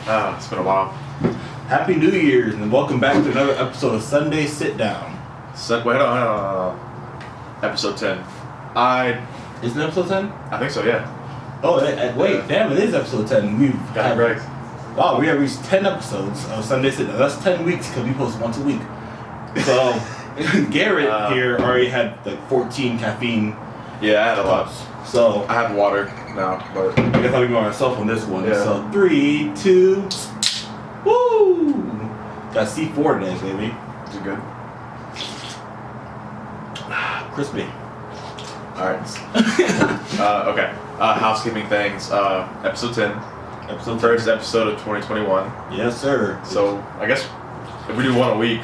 It's been a while. Happy New Year's and welcome back to another episode of Sunday Sitdown. Wait, hold on. Episode 10. Isn't it episode 10? I think so, yeah. Oh, wait, damn, it is episode 10. Got it right. Wow, we have reached 10 episodes of Sunday Sitdown. That's 10 weeks because we post once a week. So, Garrett here already had like 14 caffeine. Yeah, I had a lot. So, I have water now, but I guess I'll be by myself on this one. Yeah. So, 3, 2, woo! Got C4 today, baby. is it good? Crispy. Alright. Okay. Housekeeping things. Episode 10. First episode of 2021. Yes, sir. So, I guess if we do one a week,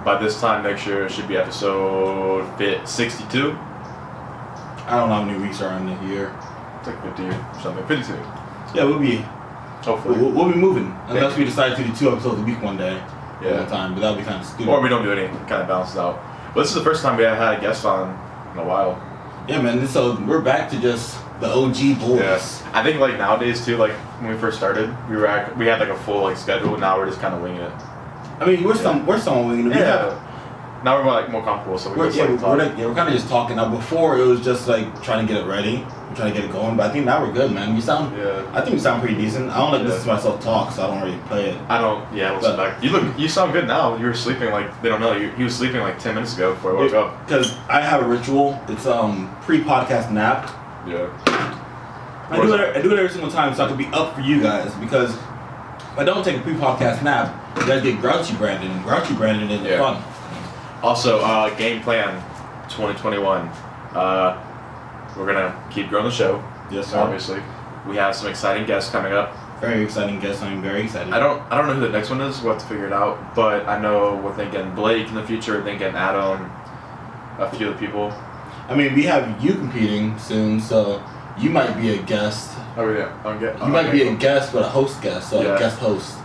by this time next year, it should be episode 62. I don't know how many weeks are in the year. It's like 50 or something. 52. Yeah, we'll be Hopefully. be moving unless we decide to do 2 episodes a week one day. Yeah. One time, but that would be kind of stupid. Or we don't do anything. Kind of balances out. But this is the first time we have had a guest on in a while. Yeah, man. So we're back to just the OG boys. Yes. I think like nowadays too. Like when we first started, we had like a full like schedule. Now we're just kind of winging it. I mean, we're some winging it. Yeah. Now we're like more comfortable, so we're just talk. We're kind of just talking. Now before it was just like trying to get it ready, trying to get it going. But I think now we're good, man. I think we sound pretty decent. I don't like listen to myself talk, so I don't really play it. I don't listen back. You sound good now. You were sleeping like they don't know. He was sleeping like 10 minutes ago before I woke up. Because I have a ritual. It's pre-podcast nap. Yeah. I do it every single time so I can be up for you guys, because if I don't take a pre-podcast nap, you guys get grouchy Brandon, and grouchy Brandon isn't fun. Also, game plan 2021. We're gonna keep growing the show. Yes, sir. Obviously, we have some exciting guests coming up. Very exciting guest. I'm very excited. I don't know who the next one is. We'll have to figure it out. But I know we're thinking Blake in the future. We're thinking Adam. A few other people. I mean, we have you competing soon, so you might be a guest. Oh yeah, You might be a guest, but a host guest, so a guest host.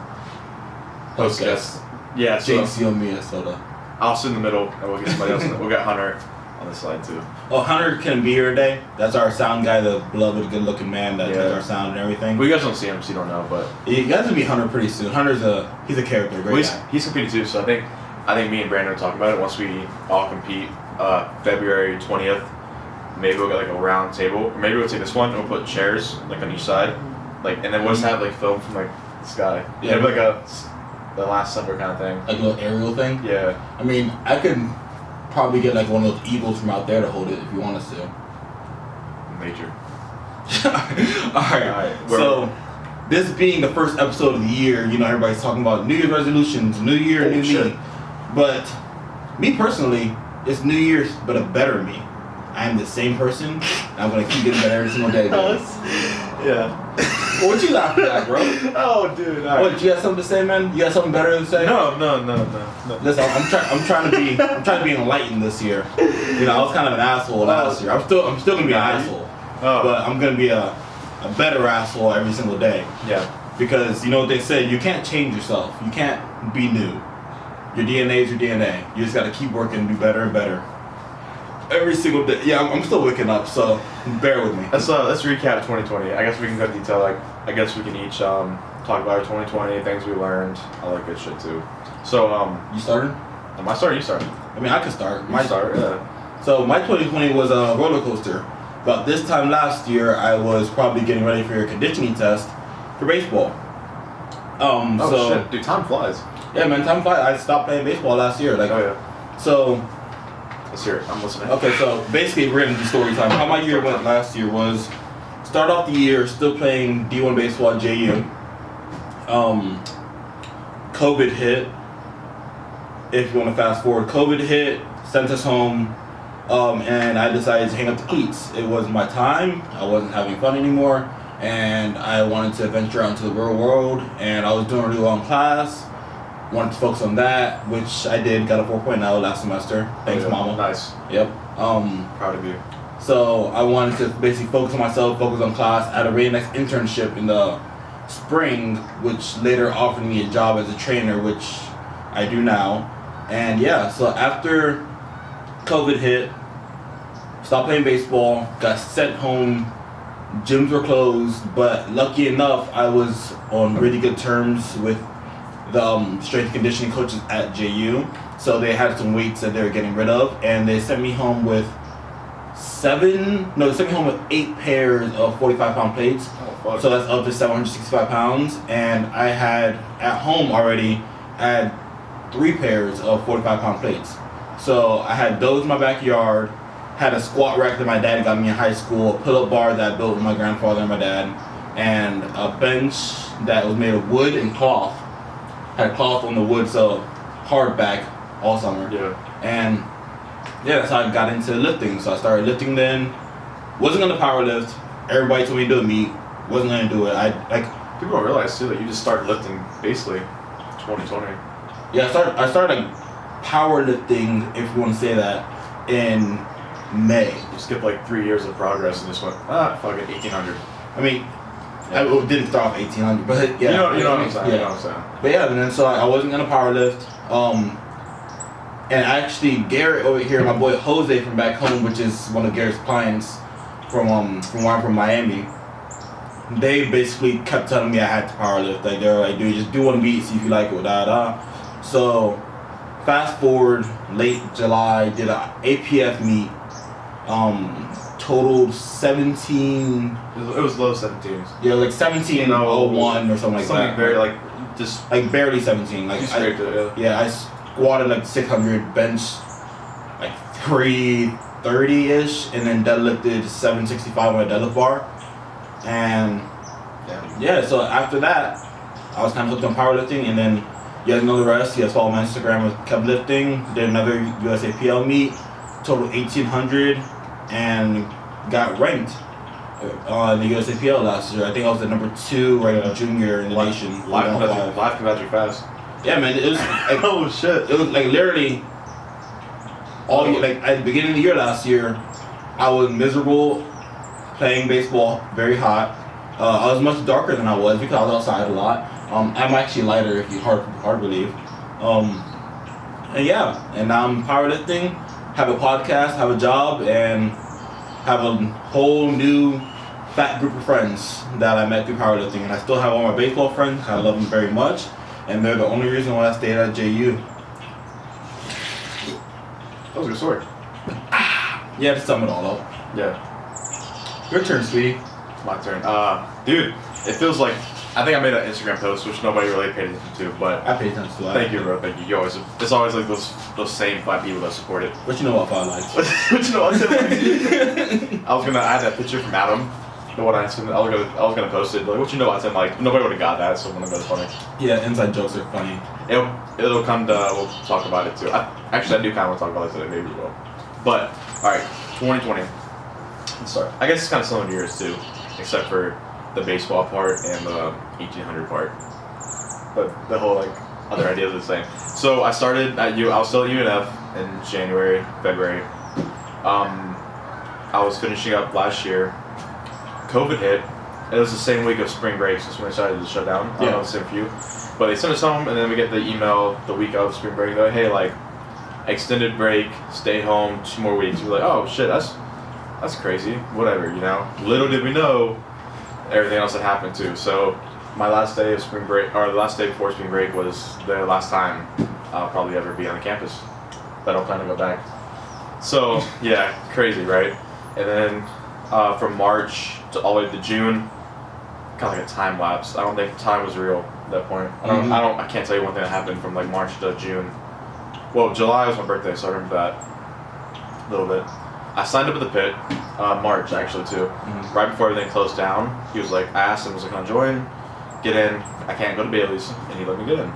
Host guest. Yeah, so JC Minnesota. I'll sit in the middle, and we'll get somebody else. We'll get Hunter on the side too. Oh, Hunter can be here today. That's our sound guy, the beloved, good-looking man that does our sound and everything. Well, you guys don't see him, so you don't know. But you guys will meet Hunter pretty soon. He's a character, great guy. He's competing too. So I think me and Brandon are talking about it once we all compete. February 20th. Maybe we'll get like a round table. Or maybe we'll take this one and we'll put chairs like on each side, and then we'll just have like film from like the sky. Yeah, maybe like the Last Supper kind of thing. Like a little aerial thing? Yeah. I mean, I could probably get like one of those eagles from out there to hold it if you want us to. Major. Alright. So, this being the first episode of the year, everybody's talking about New Year's resolutions, New Year, new me. But, me personally, it's New Year's, but a better me. I am the same person, and I'm going to keep getting better every single day. Yeah. What you laughing at, bro? Oh, dude. What, you got something to say, man? You got something better to say? No. Listen, I'm trying to be enlightened this year. I was kind of an asshole last year. I'm still gonna be an asshole. But I'm gonna be a better asshole every single day. Yeah. Because you know what they say, you can't change yourself. You can't be new. Your DNA is your DNA. You just gotta keep working and do better and better. Every single day. Yeah, I'm still waking up, so bear with me. Let's recap 2020. I guess we can go into detail. I guess we can each talk about our 2020 things we learned, all that good shit too. So you started? Am I starting? You started. I mean, I could start. Yeah. So my 2020 was a roller coaster. About this time last year, I was probably getting ready for a conditioning test for baseball. Shit, dude, time flies. Yeah, man, time flies. I stopped playing baseball last year. So. Let's hear it. I'm listening. Okay, so basically we're going to do story time. How my year went last year was start off the year still playing D1 baseball at JU. COVID hit. If you want to fast forward, COVID hit, sent us home, and I decided to hang up the cleats. It was my time. I wasn't having fun anymore, and I wanted to venture out into the real world, and I was doing really well in class. Wanted to focus on that, which I did. Got a 4.0 last semester. Thanks, Mama. Nice. Yep. Proud of you. So I wanted to basically focus on myself, focus on class. I had a really nice internship in the spring, which later offered me a job as a trainer, which I do now. And yeah, so after COVID hit, stopped playing baseball, got sent home gyms were closed, but lucky enough, I was on really good terms with the strength and conditioning coaches at JU. So they had some weights that they were getting rid of, and they sent me home with they sent me home with 8 pairs of 45-pound plates. Oh, fuck. So that's up to 765 pounds, and I had at home already had 3 pairs of 45-pound plates. So I had those in my backyard, had a squat rack that my dad got me in high school, a pull-up bar that I built with my grandfather and my dad, and a bench that was made of wood and cloth. Had cloth on the wood, so hardback all summer. Yeah. And yeah, that's how I got into lifting. So I started lifting then. Wasn't gonna power lift. Everybody told me to do a meet. Wasn't gonna do it. People don't realize too that you just started lifting basically 2020. Yeah, I started like powerlifting, if you want to say that, in May. You skipped like 3 years of progress and just went, fucking 1800. I mean, I didn't start off 1800, but yeah. You know what I'm saying. Yeah. You know what I'm saying. But yeah, and then so I wasn't gonna powerlift. And actually, Garrett over here, my boy Jose from back home, which is one of Garrett's clients from where I'm from, Miami. They basically kept telling me I had to powerlift. Like they were like, dude, just do one beat, see if you like it, So, fast forward, late July, did a APF meet. Totaled 17. It was low 17s. Yeah, like 17:01 or something like that. Something very just like barely 17. Like you scraped it. Yeah. I squatted like 600, bench like 330-ish, and then deadlifted 765 on a deadlift bar. And yeah, so after that, I was kind of hooked on powerlifting, and then you guys know the rest. You guys follow my Instagram, kept lifting, did another USAPL meet, total 1,800, and got ranked in the USAPL last year. I think I was the number 2 ranked junior in the nation. Live can match you fast. Yeah, man, it was like, oh shit. It was like literally all year, like at the beginning of the year last year, I was miserable playing baseball, very hot. I was much darker than I was because I was outside a lot. I'm actually lighter if you hard to believe. And yeah, and now I'm powerlifting, have a podcast, have a job, and have a whole new fat group of friends that I met through powerlifting. And I still have all my baseball friends. I love them very much, and they're the only reason why I stayed at JU. That was a good story. Yeah, to sum it all up. Yeah. Your turn, sweetie. My turn. Dude, it feels like I think I made an Instagram post which nobody really paid attention to, but I paid attention to that. Thank you, bro. Thank you. It's always like those same 5 people that support it. But you know what 5 likes. But you know what? I was gonna add that picture from Adam. The one I was gonna post it. Like, what you know? I said like nobody would have got that, so one of those funny. Yeah, inside jokes are funny. It'll come to. We'll talk about it too. I do kind of want to talk about it today. Maybe we will. But all right, 2020. Let's start. I guess it's kind of similar to yours too, except for the baseball part and the 1800 part. But the whole like other ideas are the same. So I started at I was still at UNF in January, February. I was finishing up last year. COVID hit. It was the same week of spring break since when they decided to shut down. I don't know, the same for you. But they sent us home, and then we get the email the week of spring break. They're like, hey, like, extended break, stay home 2 more weeks. We're like, oh shit, that's crazy. Whatever, you know. Little did we know everything else that happened too. So my last day of spring break, or the last day before spring break, was the last time I'll probably ever be on the campus. But I don't plan to go back. So yeah, crazy, right? And then from March to all the way to June, kind of like a time lapse. I don't think time was real at that point. I can't tell you one thing that happened from like March to June. Well, July was my birthday, so I remember that a little bit. I signed up at the pit, March actually too. Mm-hmm. Right before everything closed down, he was like, I asked him, was like, can I join? Get in. I can't go to Bailey's, and he let me get in.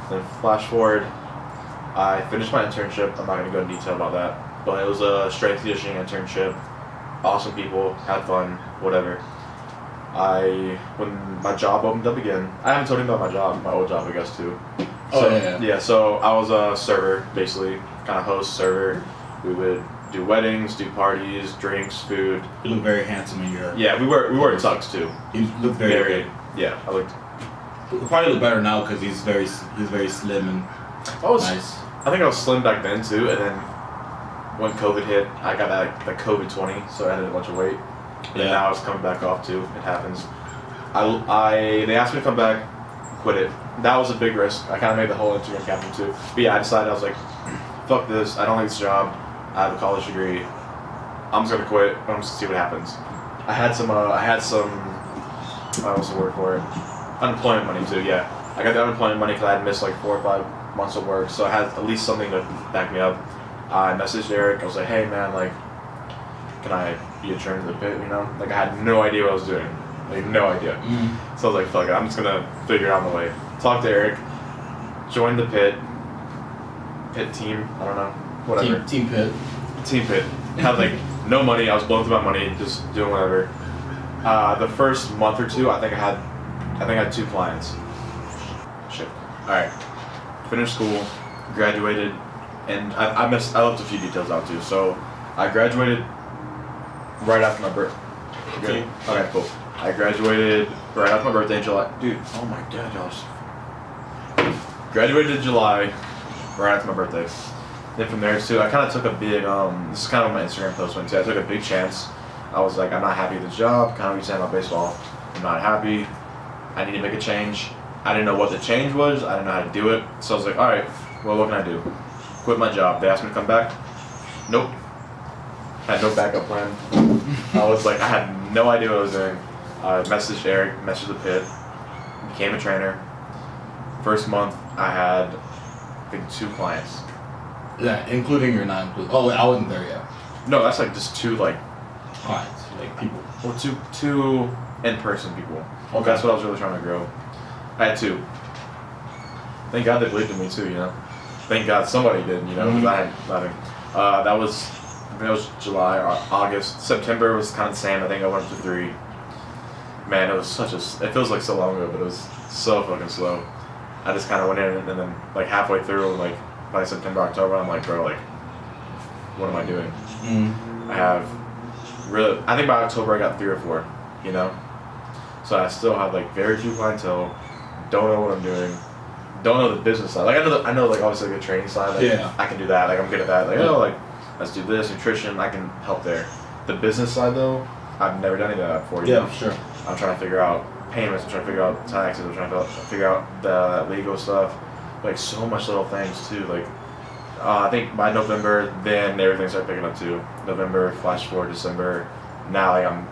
Then flash forward, I finished my internship. I'm not gonna go into detail about that, but it was a strength conditioning internship. Awesome people, had fun, whatever. When my job opened up again, I haven't told him about my job, my old job I guess too. So I was a server, basically, kind of host, server. We would do weddings, do parties, drinks, food. You look very handsome in your... Yeah, we wore tux too. You look very good. Yeah, I looked... He'll probably look better now because he's very slim and nice. I think I was slim back then too, and then when COVID hit, I got the COVID-20, so I added a bunch of weight. And now it's coming back off too. It happens. They asked me to come back, quit it. That was a big risk. I kind of made the whole Instagram captain too. But yeah, I decided, I was like, fuck this. I don't like this job. I have a college degree. I'm just gonna quit. I'm just gonna see what happens. I had some what's the word for it? Unemployment money too. Yeah, I got the unemployment money because I had missed like 4 or 5 months of work, so I had at least something to back me up. I messaged Eric. I was like, hey man, like, can I be adjourned to the pit? You know, like I had no idea what I was doing. Like no idea. Mm-hmm. So I was like, fuck it. I'm just gonna figure it out on the way. Talk to Eric. Join the pit. Pit team. I don't know. Whatever. Team pit. Team pit. Had like no money. I was blowing through my money, just doing whatever. The first month or two, I think I had 2 clients. Shit. All right. Finished school, graduated, and I left a few details out too. So I graduated right after my birthday. Good. Okay, cool. I graduated right after my birthday in July. Dude, oh my god, y'all. Graduated in July, right after my birthday. Then from there too, I kind of took a big, this is kind of what my Instagram post went to. I took a big chance. I was like, I'm not happy with the job. Kind of what you said about baseball. I'm not happy. I need to make a change. I didn't know what the change was. I didn't know how to do it. So I was like, all right, well, what can I do? Quit my job. They asked me to come back. Nope. Had no backup plan. I was like, I had no idea what I was doing. I messaged Eric, messaged the pit, became a trainer. First month, I had, I think, 2 clients. Yeah, including your non-including. Oh, I wasn't there yet. No, that's like just 2 like clients, like people. Well, two in-person people. Okay. That's what I was really trying to grow. I had 2. Thank God they believed in me too, you know. Thank God somebody did, you know, because I had nothing. That was July, or August. September was kind of the same. I think I went up to 3. Man, it was it feels like so long ago, but it was so fucking slow. I just kind of went in and then like halfway through, like by September, October, I'm like, bro, like, what am I doing? I think by October I got 3 or 4, you know? So I still have like very few clientele, don't know what I'm doing, don't know the business side. Like I know like obviously like the training side, like yeah. I can do that, like I'm good at that, like like let's do this, nutrition, I can help there. The business side though, I've never done any of that before, you know? Sure. I'm trying to figure out payments, I'm trying to figure out taxes, I'm trying to figure out the legal stuff, like so much little things too, like I think by November, then everything started picking up too. November, flash forward, December. Now like I'm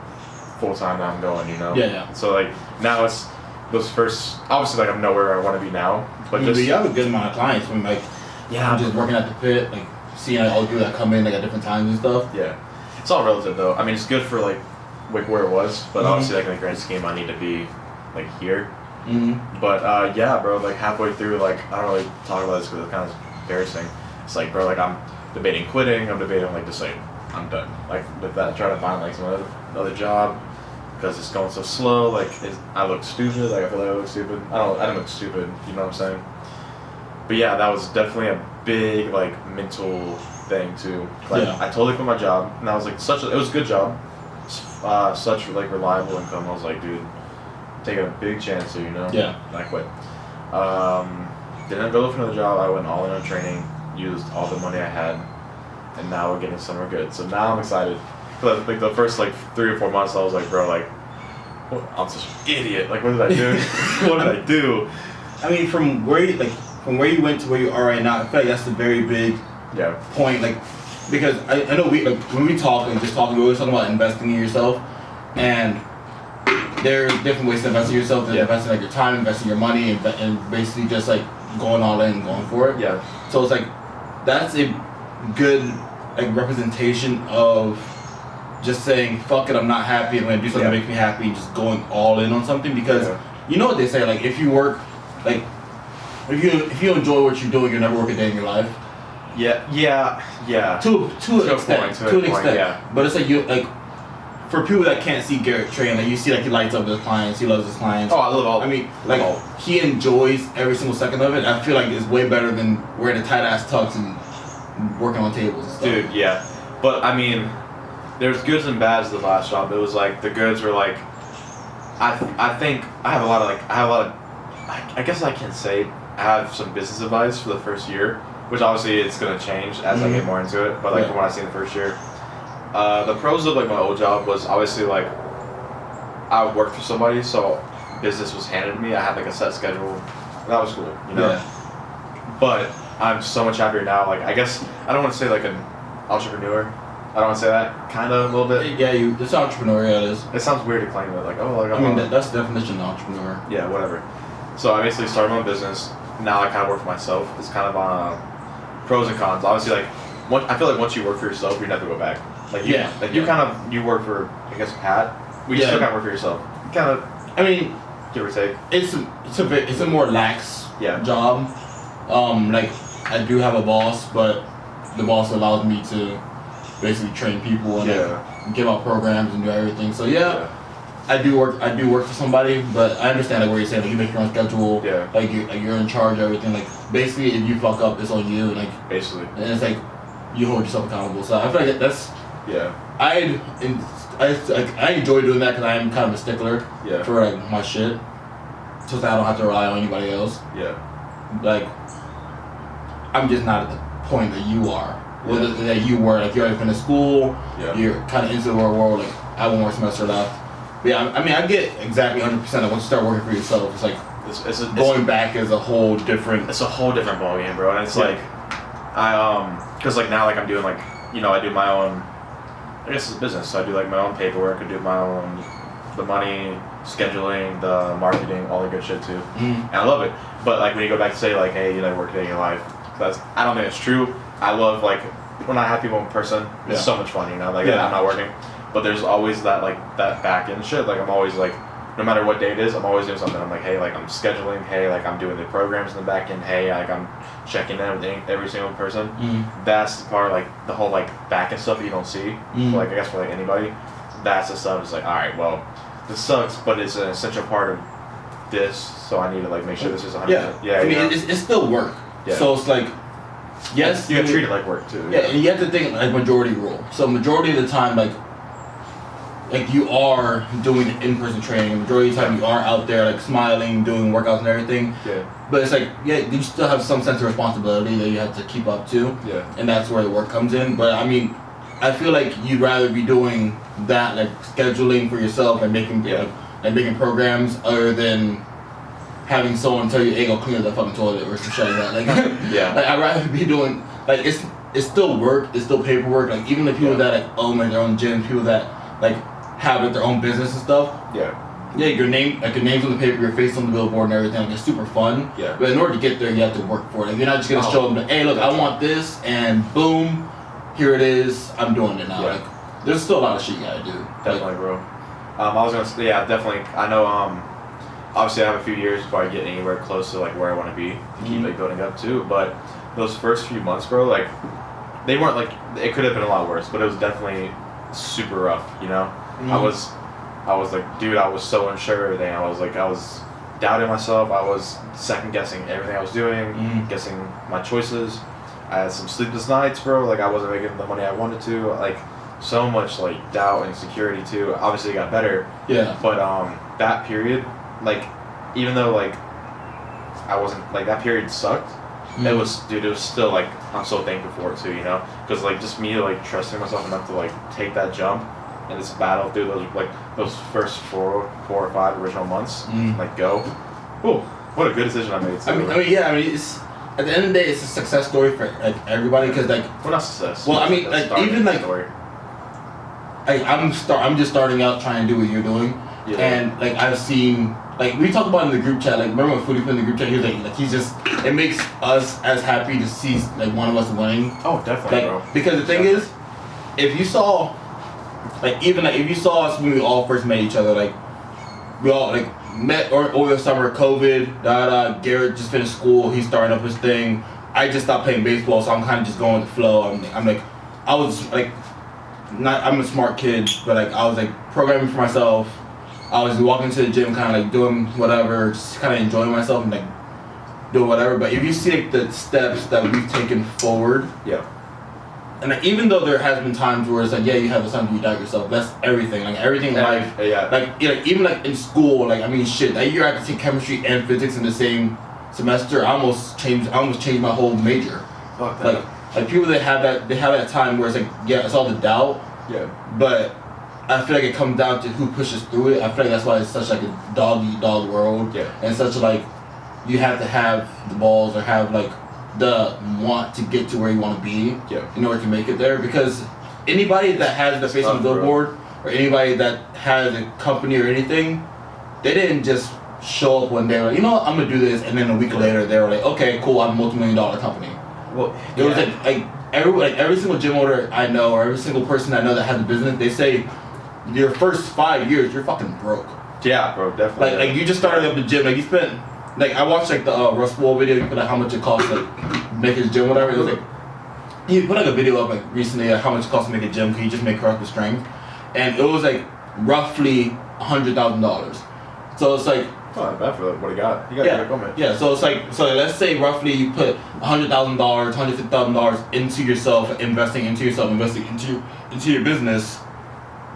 full time. Now I'm going. You know. Yeah. So like now it's those first. Obviously, like I'm nowhere I want to be now. But you have a good amount of clients from like. Yeah. I'm just working at the pit, like seeing all the people that come in like at different times and stuff. Yeah. It's all relative though. I mean, it's good for like where it was, but obviously like in the grand scheme, I need to be like here. But yeah, bro. Like halfway through, like I don't really talk about this because it's kind of embarrassing. It's like, bro, like I'm debating quitting. I'm debating like just like I'm done. Like with that, trying to find like some other job because it's going so slow. Like I look stupid. Like I feel like I look stupid. I don't look stupid. You know what I'm saying? But yeah, that was definitely a big like mental thing too. Like I totally quit my job, and I was like it was a good job, such like reliable income. I was like, dude, taking a big chance here, you know? Yeah. And I quit. Didn't go look for another job. I went all in on training. Used all the money I had, and now we're getting somewhere good. So now I'm excited. But like the first like 3 or 4 months, I was like, bro, like, I'm such an idiot. Like, what did I do? What did I do? I mean, from where you went to where you are right now, I feel like that's a very big point. Like, because I know when we talk and just talking, we always talking about investing in yourself, and there's different ways to invest in yourself. There's investing like your time, investing your money, and basically just like going all in and going for it. Yeah. So it's like that's a good like representation of just saying fuck it, I'm not happy, I'm gonna do something that makes me happy, and just going all in on something because you know what they say, like if you work like if you enjoy what you're doing, you'll never work a day in your life. Yeah. To an extent. Yeah. But it's like you like for people that can't see Garrett train, like you see like he lights up his clients, he loves his clients. Oh, I love all. I mean, like he enjoys every single second of it. I feel like it's way better than wearing a tight ass tux and working on tables and stuff. Dude, yeah. But I mean, there's goods and bads to the last job. It was like the goods were like, I think I have a lot of I guess I can say I have some business advice for the first year, which obviously it's gonna change as I get more into it. But like from what I see in the first year. The pros of like my old job was obviously like I worked for somebody, so business was handed to me. I had like a set schedule. That was cool, you know. Yeah. But I'm so much happier now. Like I guess I don't want to say like an entrepreneur. I don't want to say that. Kind of a little bit. Yeah, it's entrepreneur. Yeah, it is. It sounds weird to claim it. Like oh, like I mean that's the definition of entrepreneur. Yeah, whatever. So I basically started my own business. Now I kind of work for myself. It's kind of pros and cons. Obviously, like I feel like once you work for yourself, you never go back. Like you kind of you work for I guess Pat. We still kind of work for yourself. Kind of. I mean, give or take. It's a more lax job. Like I do have a boss, but the boss allows me to basically train people and like, give out programs and do everything. So I do work for somebody, but I understand like what you're saying. Like you make your own schedule. Yeah. Like you're in charge of everything. Like basically, if you fuck up, it's on you. Like basically. And it's like you hold yourself accountable. So I feel like that's. Yeah. I enjoy doing that because I am kind of a stickler for like my shit, so that I don't have to rely on anybody else. Yeah. Like, I'm just not at the point that you are. Well, that you were. Like you're already finished school. Yeah. You're kind of into the world. Like I have one more semester left. But yeah, I mean, I get exactly 100%. Like once you start working for yourself, it's like going back is a whole different. It's a whole different ballgame, bro. And it's like, because like now like I'm doing like I do my own. I guess it's a business, so I do like my own paperwork, I do my own, the money, scheduling, the marketing, all the good shit too. And I love it. But like when you go back to say like, hey, you never work a day in your life, I don't think it's true. I love like, when I have people in person, it's so much fun, like I'm not working. But there's always that like, that back end shit, like I'm always like, no matter what day it is, I'm always doing something. I'm like, hey, like I'm scheduling, hey, like I'm doing the programs in the back end, hey, like I'm checking in with every single person. That's the part, like the whole like back end stuff that you don't see. Like I guess for like anybody, that's the stuff. It's like, all right, well, this sucks, but it's an essential part of this, so I need to like make sure this is 100%. Yeah, I mean, it's still work. Yeah. So it's like, yes, you gotta treat it like work too. Yeah, and you have to think like majority rule. So majority of the time, like you are doing in-person training, and majority of the time you are out there like smiling, doing workouts and everything. Yeah. But it's like, you still have some sense of responsibility that you have to keep up to. Yeah. And that's where the work comes in. But I mean, I feel like you'd rather be doing that, like scheduling for yourself and making making programs, other than having someone tell you, hey, go clean up that fucking toilet or some shit like that. Like, like I'd rather be doing like it's still work, it's still paperwork. Like even the people that like own their own gym, people that like have like, their own business and stuff. Yeah, your name's on the paper, your face on the billboard and everything. Like, it's super fun. Yeah. But in order to get there, you have to work for it. Like, you're not just gonna show them, hey, look, I want this, and boom, here it is. I'm doing it now. Yeah. Like, there's still a lot of shit you gotta do. Definitely, like, bro. I was gonna say, definitely. I know. Obviously, I have a few years before I get anywhere close to like where I want to be to keep like building up too. But those first few months, bro, like they weren't like it could have been a lot worse, but it was definitely super rough. I was like, dude, I was so unsure of everything. I was doubting myself. I was second guessing everything I was doing, guessing my choices. I had some sleepless nights, bro. Like I wasn't making the money I wanted to. Like so much like doubt and insecurity too. Obviously, it got better. Yeah. But that period, like, even though like I wasn't like that period sucked. It was still like I'm so thankful for it too, because like just me like trusting myself enough to like take that jump and just battle through those first four or five original months, like go. Oh, what a good decision I made. Too. I mean, it's at the end of the day, it's a success story for like everybody, because like we're not success. Well, I mean, like even like story. I'm just starting out trying to do what you're doing, and like I've seen. Like, we talked about in the group chat, like, remember when Foodie put in the group chat, he was like he's just, it makes us as happy to see, like, one of us winning. Oh, definitely, like, bro. Because the thing is, if you saw us when we all first met each other, like, we all, like, met over the summer, COVID, Garrett just finished school, he's starting up his thing, I just stopped playing baseball, so I'm kind of just going with the flow. I'm like, I was, like, I'm a smart kid, but, like, I was, like, programming for myself. I was walking to the gym, kind of like doing whatever, just kind of enjoying myself and like doing whatever. But if you see like the steps that we've taken forward, and like, even though there has been times where it's like, you have something you doubt yourself. That's everything, like everything in life. Like even like in school, like I mean, shit. That year I had to take chemistry and physics in the same semester. I almost changed my whole major. Fuck that. Like people that have that time where it's like, it's all the doubt. Yeah. But I feel like it comes down to who pushes through it. I feel like that's why it's such like a dog-eat-dog world. Yeah. And such like, you have to have the balls or have like the want to get to where you want to be in order to make it there. Because anybody that has the face on the billboard or anybody that has a company or anything, they didn't just show up one day like, you know what, I'm gonna do this, and then a week later they were like, okay, cool, I'm a multi-million-dollar company. Well, it was like every single gym owner I know or every single person I know that has a business, they say your first 5 years you're fucking broke. Yeah, bro, definitely. Like you just started up the gym, like you spent, like I watched like the Russ Wall video, you put like how much it costs like make his gym, whatever. It was like he put like a video up like recently like how much it costs to make a gym. Can you just make correct strength? And it was like roughly $100,000. So it's like, not bad for what he got. He got a good moment. Yeah, so it's like, so let's say roughly you put $100,000, $150,000 into yourself, investing into your business.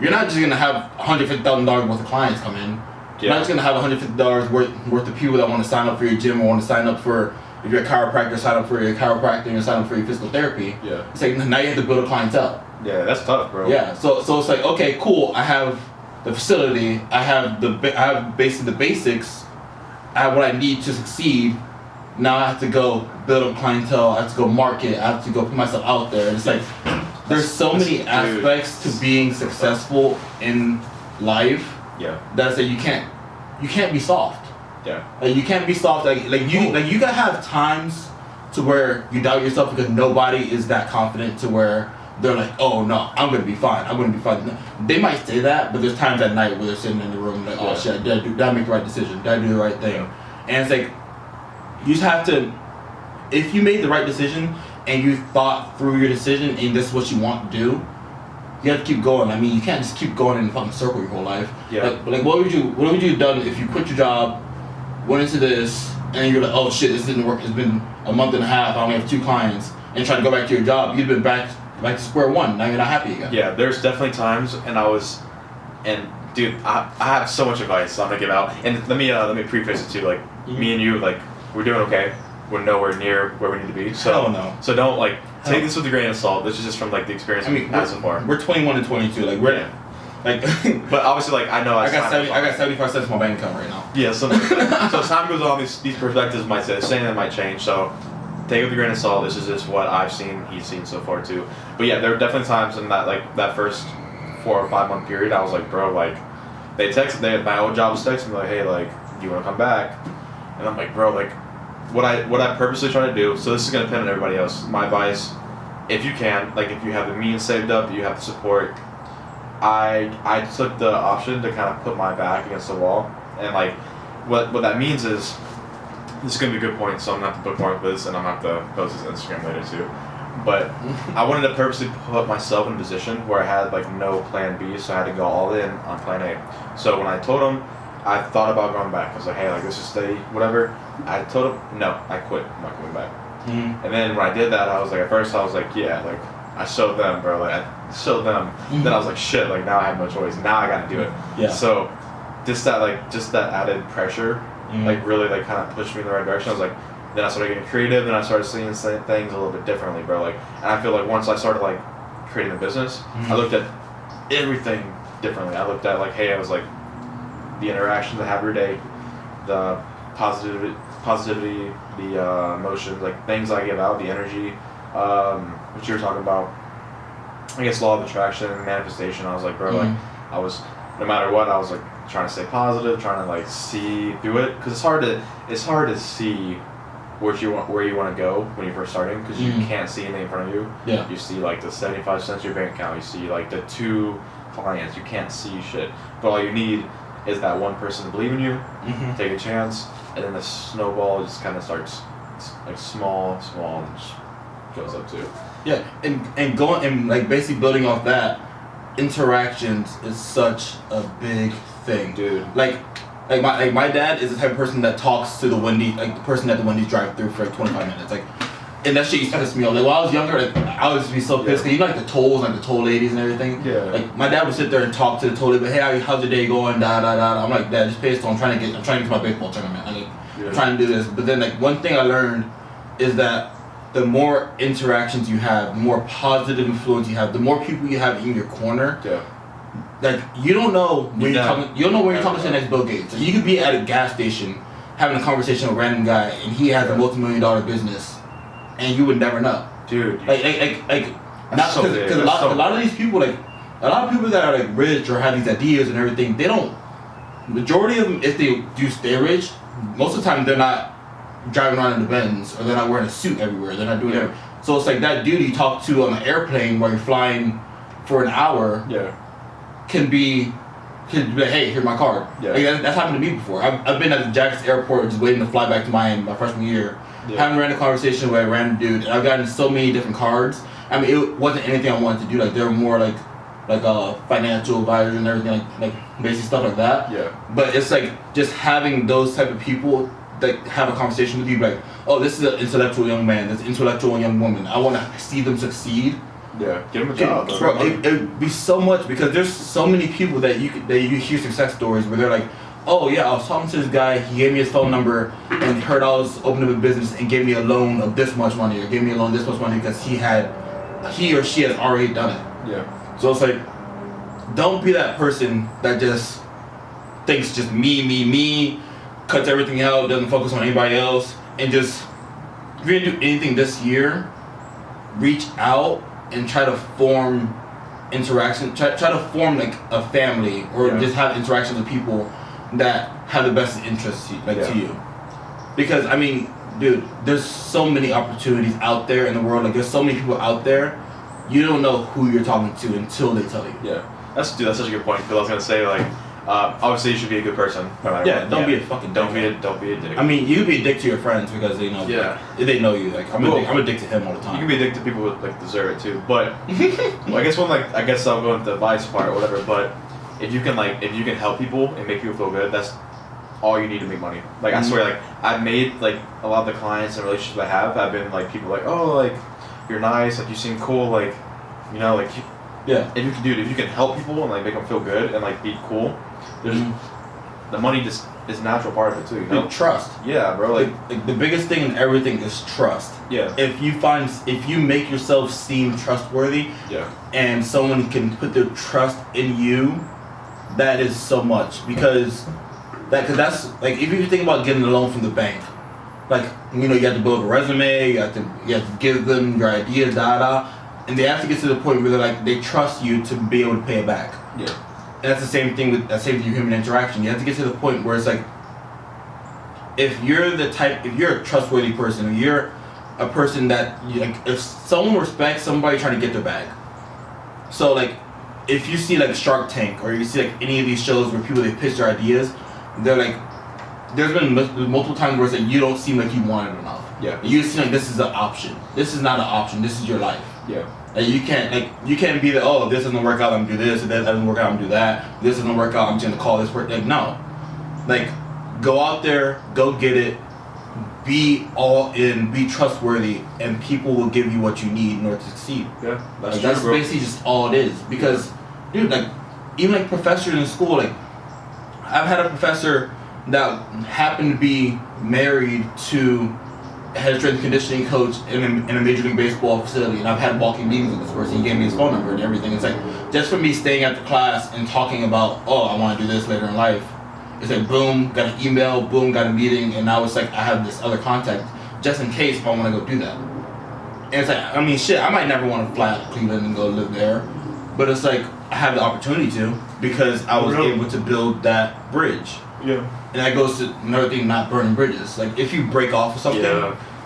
You're not just gonna have $150,000 worth of clients come in. You're not just gonna have $150 worth of people that want to sign up for your gym or want to sign up for, if you're a chiropractor, sign up for your chiropractor and sign up for your physical therapy. Yeah. It's like now you have to build a clientele. Yeah, that's tough, bro. Yeah, so it's like, okay, cool. I have the facility. I have basically the basics. I have what I need to succeed. Now I have to go build a clientele. I have to go market. I have to go put myself out there. It's like there's so many aspects to being successful in life. Yeah. That's that you can't be soft. Yeah. Like you can't be soft. Like you gotta have times to where you doubt yourself because nobody is that confident to where they're like, oh no, I'm gonna be fine. I'm gonna be fine. They might say that, but there's times at night where they're sitting in the room like, oh shit, did I make the right decision? Did I do the right thing? And it's like, you just have to, if you made the right decision and you thought through your decision and this is what you want to do, you have to keep going. I mean, you can't just keep going in a fucking circle your whole life. Yeah. Like what would you have done if you quit your job, went into this, and you're like, oh shit, this didn't work. It's been a month and a half. I only have 2 clients, and try to go back to your job. You've been back to square one. Now you're not happy again. Yeah, there's definitely times, and dude, I have so much advice I'm gonna give out. And let me preface it too. Like me and you, like we're doing okay. We're nowhere near where we need to be. So so don't like take this with a grain of salt. This is just from like the experience we've had so far. We're 21 and 22. Like we're like. But obviously, like I know I got 75 cents in my bank account right now. Yeah. So as time goes on, these perspectives might change. So take it with a grain of salt. This is just what I've seen. He's seen so far too. But yeah, there are definitely times in that first 4 or 5 month period, I was like, bro, like my old job was texting me like, hey, like, do you want to come back? And I'm like, bro, like, what I purposely try to do. So this is gonna depend on everybody else. My advice, if you can, like, if you have the means saved up, you have the support. I took the option to kind of put my back against the wall, and like, what that means is, this is gonna be a good point. So I'm gonna have to bookmark this, and I'm gonna have to post this on Instagram later too. But I wanted to purposely put myself in a position where I had like no plan B, so I had to go all in on plan A. So when I told him, I thought about going back. I was like, hey, like, let's just stay, whatever. I told him, no, I quit. I'm not coming back. Mm-hmm. And then when I did that, I was like, at first I was like, yeah, like, I showed them, bro. Like, I showed them. Mm-hmm. Then I was like, shit, like, now I have no choice. Now I gotta do it. Yeah. So just that added pressure, like, really, like, kind of pushed me in the right direction. I was like, then I started getting creative, and I started seeing things a little bit differently, bro. Like, and I feel like once I started, like, creating a business, I looked at everything differently. I looked at, like, hey, I was like, the interactions I have every day, the positivity, the emotions, like, things I give out, the energy, what you were talking about, I guess law of attraction, manifestation. I was like, bro, like, I was, no matter what, I was, like, trying to stay positive, trying to, like, see through it, because it's hard to see where you want to go when you're first starting, because you can't see anything in front of you. Yeah. You see like the 75 cents of your bank account. You see like the 2 clients. You can't see shit. But all you need is that one person to believe in you, take a chance, and then the snowball just kind of starts like small, and just goes up too. Yeah, and going and like basically building off that, interactions is such a big thing, dude. Like my dad is the type of person that talks to the Wendy's, like the person at the Wendy's drive-through for like 25 minutes, like, and that shit used to piss me off. Like when I was younger, like I would be so pissed. Cause you know, like the tolls, like the toll ladies and everything. Yeah. Like my dad would sit there and talk to the toll lady, but hey, how's your day going? Da da da. I'm like, Dad, just pay attention. I'm trying to get to my baseball tournament. I'm trying to do this. But then like one thing I learned is that the more interactions you have, the more positive influence you have, the more people you have in your corner. Yeah. Like you don't know when you're talking. You don't know when you're talking to the next Bill Gates. So you could be at a gas station having a conversation with a random guy, and he has a multi-million-dollar business, and you would never know. Dude. Like not because a lot of these people that are like rich or have these ideas and everything, they don't. Majority of them, if they do stay rich, most of the time they're not driving around in the Benz or they're not wearing a suit everywhere. They're not doing it. So it's like that dude you talk to on an airplane while you're flying for an hour. Yeah. Can be like, hey, here's my card. Yeah. Like, that's happened to me before. I've been at the Jackson airport just waiting to fly back to Miami my freshman year, having a random conversation with a random dude, and I've gotten so many different cards. I mean, it wasn't anything I wanted to do. Like, they were more like financial advisors and everything, like basic stuff like that. Yeah. But it's like just having those type of people that have a conversation with you, like, oh, this is an intellectual young man, this intellectual young woman. I want to see them succeed. Yeah, give them a job. Bro, it would be so much because there's so many people that you hear success stories where they're like, oh yeah, I was talking to this guy, he gave me his phone number and heard I was opening up a business and gave me a loan of this much money or gave me a loan of this much money because he or she has already done it. Yeah. So it's like, don't be that person that just thinks just me, cuts everything out, doesn't focus on anybody else, and just, if you're gonna do anything this year, reach out and try to form interaction, try to form like a family or just have interactions with people that have the best interest to you. Because I mean, dude, there's so many opportunities out there in the world. Like there's so many people out there, you don't know who you're talking to until they tell you. Yeah, that's such a good point. Because I was gonna say like, obviously you should be a good person. No matter what. Don't be a fucking don't be a dick. I mean, you can be a dick to your friends because they know. Yeah. Like, they know you. Like I'm a dick to him all the time. You can be a dick to people who like deserve it too. But well, I guess I'll go into the advice part or whatever. But if you can help people and make people feel good, that's all you need to make money. Like I swear, like I've made like a lot of the clients and relationships I have been like people like, oh, like you're nice, like you seem cool, like you know, like if you can help people and like make them feel good and like be cool, there's the money just is a natural part of it too. You know, trust. Yeah, bro. Like the biggest thing in everything is trust. Yeah. If you make yourself seem trustworthy, and someone can put their trust in you, that is so much because that's like if you think about getting a loan from the bank, like you know you have to build a resume, you have to give them your idea, and they have to get to the point where they trust you to be able to pay it back. Yeah. And that's the same thing with human interaction. You have to get to the point where it's like, if you're a trustworthy person, or you're a person that if someone respects somebody trying to get their bag. So like, if you see like Shark Tank or you see like any of these shows where people they pitch their ideas, they're like, there's been multiple times where it's like you don't seem like you want it enough. Yeah. You seem like this is an option. This is not an option. This is your life. Yeah. Like you can't be if this doesn't work out, I'm gonna do this. If that doesn't work out, I'm gonna do that. If this doesn't work out, I'm just gonna call this person. Like no, like go out there, go get it, be all in, be trustworthy, and people will give you what you need in order to succeed. Yeah, that's basically just all it is. Because, dude, like even like professors in school, like I've had a professor that happened to be married to head strength and conditioning coach in a Major League Baseball facility, and I've had walking meetings with this person. He gave me his phone number and everything. It's like, just for me staying at the class and talking about, oh, I want to do this later in life. It's like, boom, got an email, boom, got a meeting, and now it's like, I have this other contact, just in case if I want to go do that. And it's like, I mean, shit, I might never want to fly out to Cleveland and go live there, but it's like, I have the opportunity to, because I was able to build that bridge. Yeah. And that goes to another thing, not burning bridges. Like, if you break off of something,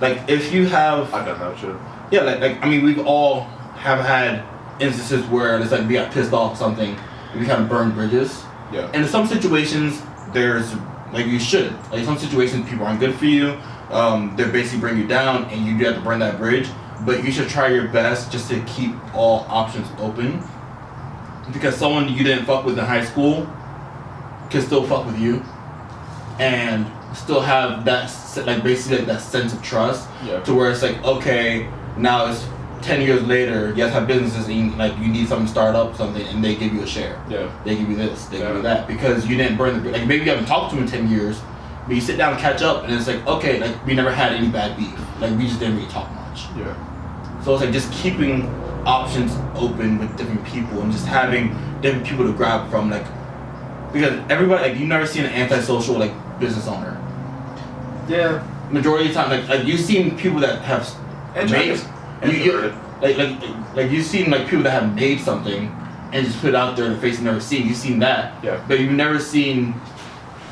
like, if you have... I've done that shit. Yeah, like I mean, we've all have had instances where it's like we got pissed off or something, and we kind of burned bridges. Yeah. And in some situations, there's, like, you should. Like, in some situations, people aren't good for you. They basically bring you down, and you do have to burn that bridge. But you should try your best just to keep all options open. Because someone you didn't fuck with in high school can still fuck with you. And still have that, like, basically like that sense of trust, to where it's like, okay, now it's 10 years later, you guys have businesses and you need something to start up something, and they give you a share. Yeah. They give you this, they give you that, because you didn't burn the bridge. Like, maybe you haven't talked to them in 10 years, but you sit down and catch up, and it's like, okay, like, we never had any bad beef. Like, we just didn't really talk much. much. Yeah. So it's like just keeping options open with different people and just having different people to grab from, like, because everybody, like, you've never seen an antisocial, like, business owner. Yeah. Majority of the time, like you've seen people that have made, like you've seen like people that have made something and just put it out there in the face and never seen. You've seen that, yeah. But you've never seen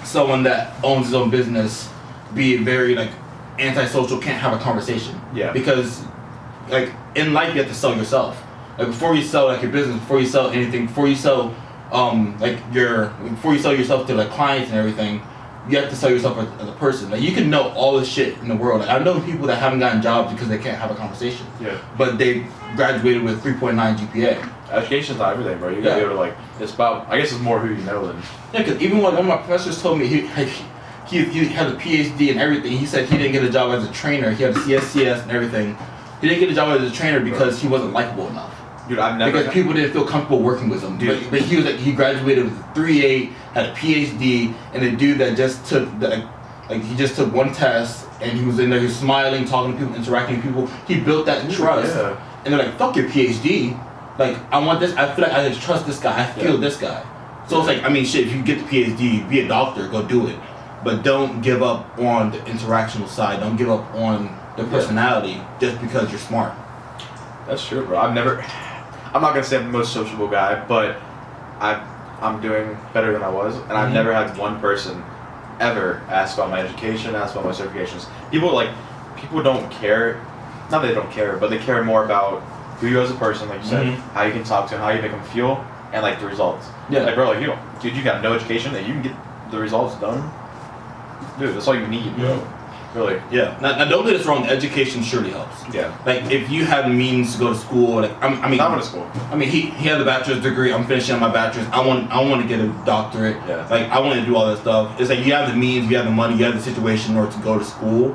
someone that owns his own business be very like antisocial, can't have a conversation. Yeah. Because like in life, you have to sell yourself. Like before you sell like your business, before you sell anything, before you sell before you sell yourself to like clients and everything, you have to sell yourself as a person. Like you can know all the shit in the world. Like, I've known people that haven't gotten jobs because they can't have a conversation. Yeah. But they graduated with 3.9 GPA. Education's not everything, bro. You gotta be able to like. It's about. I guess it's more who you know than. Yeah, because even when one of my professors told me he had a PhD and everything, he said he didn't get a job as a trainer. He had a CSCS and everything. He didn't get a job as a trainer because he wasn't likable enough. Dude, I've never. Because people didn't feel comfortable working with him. Dude. But he was like, he graduated with a 3.8, had a PhD, and a dude that just took he just took one test and he was in there, he was smiling, talking to people, interacting with people. He built that trust. Yeah. And they're like, fuck your PhD. Like, I want this. I feel like I just trust this guy. I feel this guy. So it's like, I mean, shit. If you get the PhD, be a doctor, go do it. But don't give up on the interactional side. Don't give up on the personality just because you're smart. That's true, bro. I'm not gonna say I'm the most sociable guy, but I'm doing better than I was, and I've never had one person ever ask about my education, ask about my certifications. People don't care. Not that they don't care, but they care more about who you are as a person, like you said, how you can talk to them, how you make them feel, and like the results. Yeah. Like, bro, like you got no education, and you can get the results done. Dude, that's all you need, bro. Really. Yeah. Now don't get us wrong. Education surely helps. Yeah. Like if you have the means to go to school, like I mean, I went to school. I mean, he has a bachelor's degree. I'm finishing my bachelor's. I want to get a doctorate. Yeah. Like I want to do all that stuff. It's like you have the means, you have the money, you have the situation in order to go to school.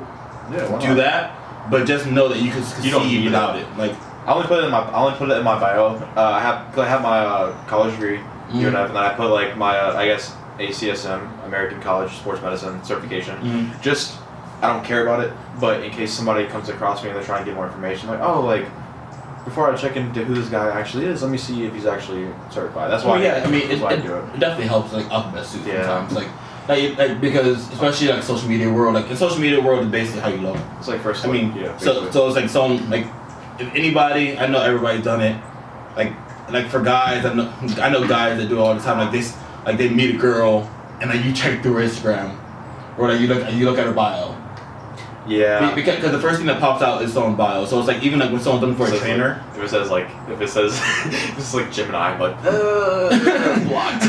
Yeah. Why Do not? that, but just know that you can succeed without it. Like I only put it in my bio. I have my college degree, UNF, and then I put like my I guess ACSM, American College Sports Medicine certification. Just I don't care about it, but in case somebody comes across me and they're trying to get more information, like, oh, like, before I check into who this guy actually is, let me see if he's actually certified. That's why. I mean, that's why I do it it. definitely helps, like alphabet soup Yeah. sometimes, like because especially like social media world, like in social media world is basically how you look. It's like first. I mean, yeah. so it's like some like if anybody, I know everybody's done it, like for guys, I know guys that do it all the time. Like they meet a girl and then you check through her Instagram, or like you look at her bio. Yeah. Because the first thing that pops out is someone's bio. So it's like even like when someone's looking for a trainer. If it says this is like Gemini, I'm like blocked.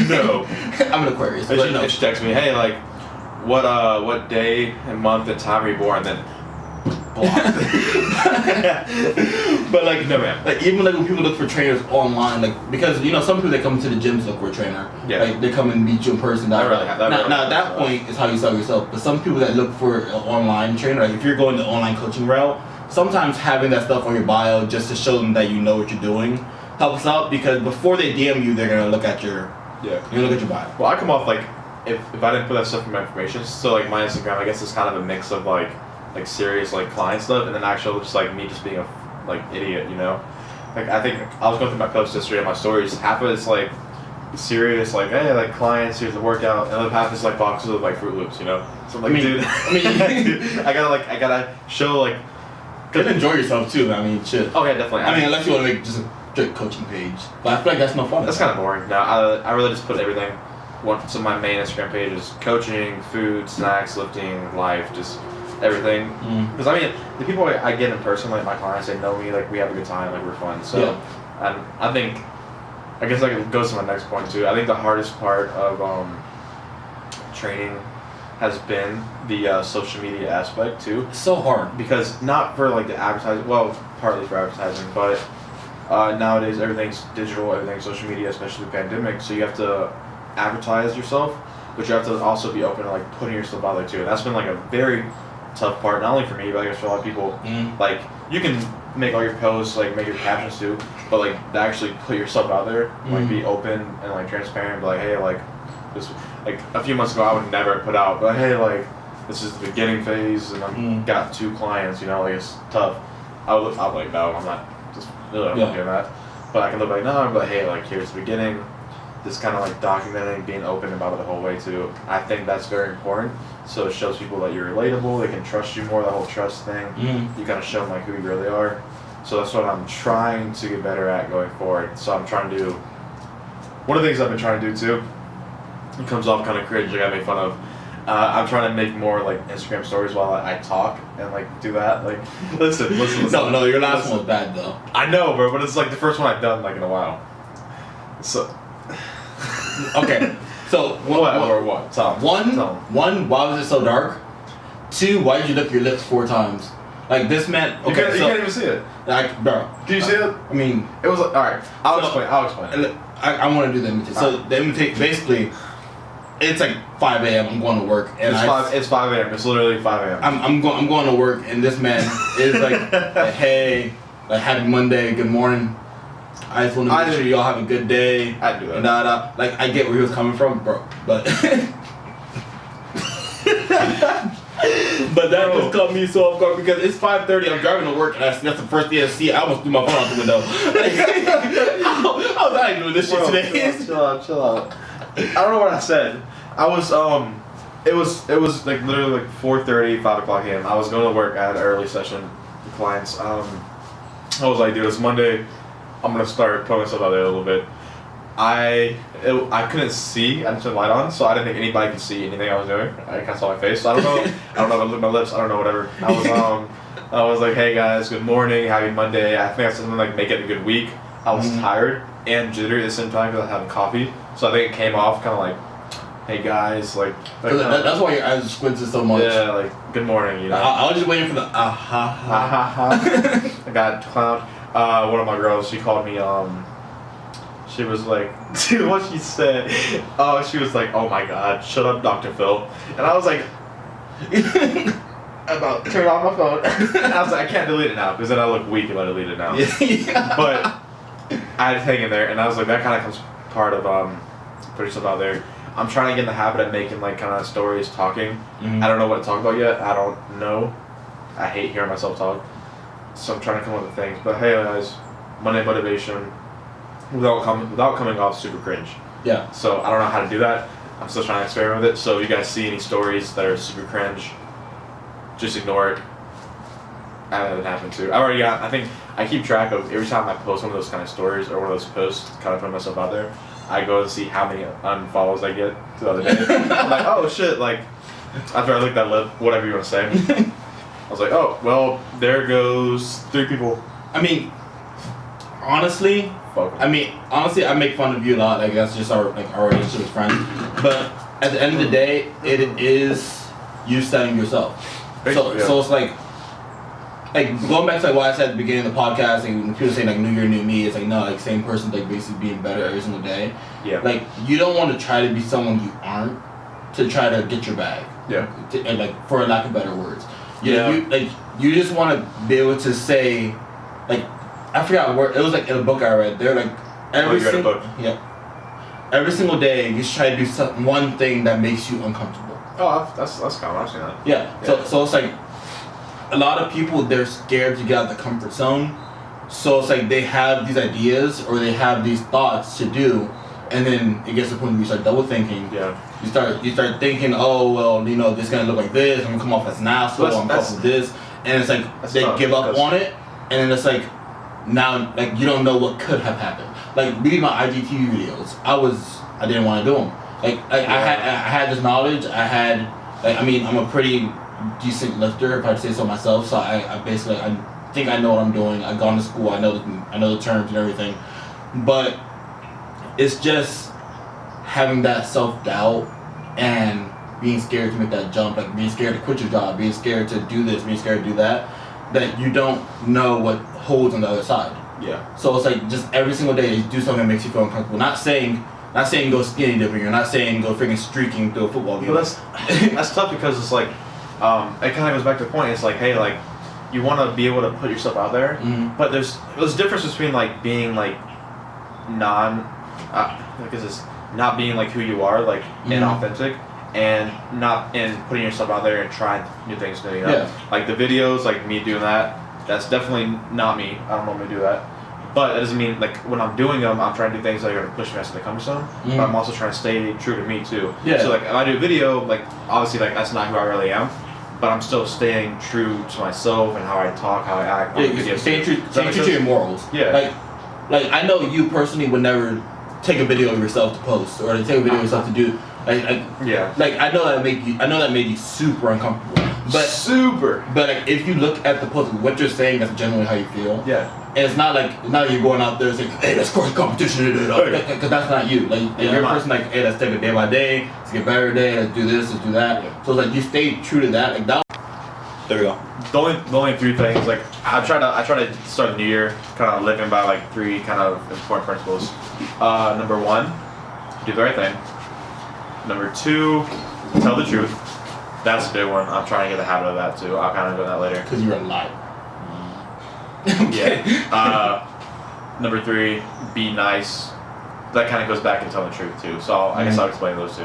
No. I'm an Aquarius. If she texts me, hey, like, what day and month and time were you born? Then blocked. But like no, man. Like even like when people look for trainers online, like because some people that come to the gym to look for a trainer. Yeah. Like they come and meet you in person. Now at that really point is how you sell yourself. But some people that look for an online trainer, like if you're going the online coaching route, sometimes having that stuff on your bio just to show them that you know what you're doing helps out, because before they DM you, they're gonna look at your bio. Well, I come off like if I didn't put that stuff in my information, so like my Instagram, I guess it's kind of a mix of like serious like client stuff and then actual just like me just being a like idiot, you know. Like I think I was going through my post history and my stories. Half of it's like serious, like hey, like clients, here's the workout, and the other half is like boxes of like Fruit Loops, you know. So I'm like, dude, I gotta show like. You can enjoy yourself too. I mean, shit. Oh yeah, definitely. I mean, unless you want to make just a strict coaching page, but I feel like that's no fun. That's kind of boring. No, I really just put everything. So my main Instagram page is coaching, food, snacks, lifting, life, just everything. Because I mean, the people I get in person, like my clients, they know me, like we have a good time, like we're fun. So, I think, I guess it goes to my next point too. I think the hardest part of training has been the social media aspect too. It's so hard because not for like the advertising. Well, partly for advertising, but nowadays everything's digital, everything's social media, especially the pandemic. So you have to advertise yourself, but you have to also be open to like putting yourself out there too. And that's been like a very tough part, not only for me, but I guess for a lot of people. Like you can make all your posts, like make your captions too, but like to actually put yourself out there, like be open and like transparent, be like, hey, like this, like a few months ago I would never put out, but hey, like this is the beginning phase, and I've got 2 clients, you know, like it's tough. I'm like, no, I'm not just I'm not doing that. But I can look like, no, I'm like, hey, like here's the beginning. This kind of like documenting, being open about it the whole way too. I think that's very important. So it shows people that you're relatable. They can trust you more. The whole trust thing. You kind of show them like who you really are. So that's what I'm trying to get better at going forward. So I'm trying to do. One of the things I've been trying to do too. It comes off kind of cringe. Like I make fun of. I'm trying to make more like Instagram stories while I talk and like do that. Like, listen. No, your last one was bad though. I know, bro, but it's like the first one I've done like in a while. So. Okay, so what? Tell 'em. One, why was it so dark? 2, why did you lick your lips 4 times? Like this man. Okay, you can't even see it. Like, bro. Can you see it? I mean, it was like, all right. I'll explain. I want to do the imitation. So the imitation, basically, it's like 5 a.m. I'm going to work, and it's 5 a.m. It's literally 5 a.m. I'm going to work, and this man is like, hey, like happy Monday, good morning. I just want to make sure y'all have a good day. I do that. And like I get where he was coming from, bro, but but that just caught me so off guard because it's 5:30. I'm driving to work, and that's the first thing I see. I almost threw my phone out the window. I was not doing this shit today. Chill out. I don't know what I said. I was it was like literally like 4:30, 5 o'clock a.m. I was going to work. I had an early session with clients. I was like, dude, it's Monday. I'm gonna start putting myself out there a little bit. I couldn't see. I didn't turn the light on, so I didn't think anybody could see anything I was doing. I kind of saw my face. So I don't know. I don't know if I looked at my lips. I don't know. Whatever. I was like, hey guys, good morning, happy Monday. I think I said something like make it a good week. I was tired and jittery at the same time because I was having coffee. So I think it came off kind of like, hey guys, like that's why your eyes are squinted so much. Yeah, like good morning. You know. I was just waiting for the I got clown. One of my girls, she called me, she was like, dude, what she said, she was like, oh my god, shut up, Dr. Phil. And I was like, about turn off my phone. I was like, I can't delete it now, because then I look weak if I delete it now. Yeah. But I had to hang in there, and I was like, that kind of comes part of putting stuff out there. I'm trying to get in the habit of making like kind of stories, talking. I don't know what to talk about yet. I don't know. I hate hearing myself talk. So I'm trying to come up with things. But hey guys, Monday motivation without coming off super cringe. Yeah. So I don't know how to do that. I'm still trying to experiment with it. So if you guys see any stories that are super cringe, just ignore it. I haven't happened to. I think I keep track of every time I post one of those kind of stories or one of those posts, kind of put myself out there, I go and see how many unfollows I get the other day. I'm like, oh shit, like after I looked at lip, whatever you want to say. I was like, oh, well, there goes 3 people. I mean, honestly, I make fun of you a lot. Like that's just our relationship as friends. But at the end of the day, it is you setting yourself. So it's like going back to like what I said at the beginning of the podcast, and when people say like new year, new me, it's like no, like same person, like basically being better every single day. Yeah. Like you don't want to try to be someone you aren't to try to get your bag. Yeah. And like for lack of better words. You just want to be able to say, like, I forgot where it was like in a book I read. They're like every single day you try to do one thing that makes you uncomfortable. Oh, that's common. I've seen that. Yeah. So it's like a lot of people, they're scared to get out of the comfort zone. So it's like they have these ideas or they have these thoughts to do, and then it gets to the point where you start double thinking. Yeah. You start thinking, oh well, you know, this is gonna look like this. I'm gonna come off as an asshole. I'm gonna come off as this, and it's like they give up on it, and then it's like now like you don't know what could have happened. Like reading my IGTV videos, I didn't want to do them. I had this knowledge. I'm a pretty decent lifter if I say so myself. So I basically I think I know what I'm doing. I've gone to school. I know the terms and everything, but it's just having that self-doubt and being scared to make that jump, like being scared to quit your job, being scared to do this, being scared to do that you don't know what holds on the other side. Yeah. So it's like just every single day you do something that makes you feel uncomfortable. Not saying go skinny dipping, or not saying go freaking streaking through a football game. Well, that's tough because it's like, it kind of goes back to the point. It's like, hey, like, you want to be able to put yourself out there, but there's a difference between like being like not being like who you are, like inauthentic, and putting yourself out there and trying new things. Like the videos, like me doing that. That's definitely not me. I don't normally do that. But that doesn't mean, like, when I'm doing them, I'm trying to do things that are going to push me outside the comfort zone. But I'm also trying to stay true to me, too. Yeah. So, like, if I do a video, like, obviously, like, that's not who I really am. But I'm still staying true to myself and how I talk, how I act. Yeah, staying true to your morals. Yeah. Like, I know you personally would never take a video of yourself to post or to take a video of yourself to do. Like, I know that made you super uncomfortable. But like, if you look at the post, what you're saying, that's generally how you feel. Yeah. And it's not like you're going out there saying, hey, let's cross competition, because that's not you. Like you're a person like, hey, let's take it day by day, let's get better today, let's do this, let's do that. Yeah. So it's like you stay true to that. Like that. There we go. The only 3 things, like I try to start the new year kind of living by like 3 kind of important principles. Number 1, do the right thing. Number 2, tell the truth. That's a big one. I'm trying to get the habit of that too. I'll kind of go that later. Because you're a liar. Yeah. Number 3, be nice. That kind of goes back and telling the truth too. So I guess I'll explain those 2.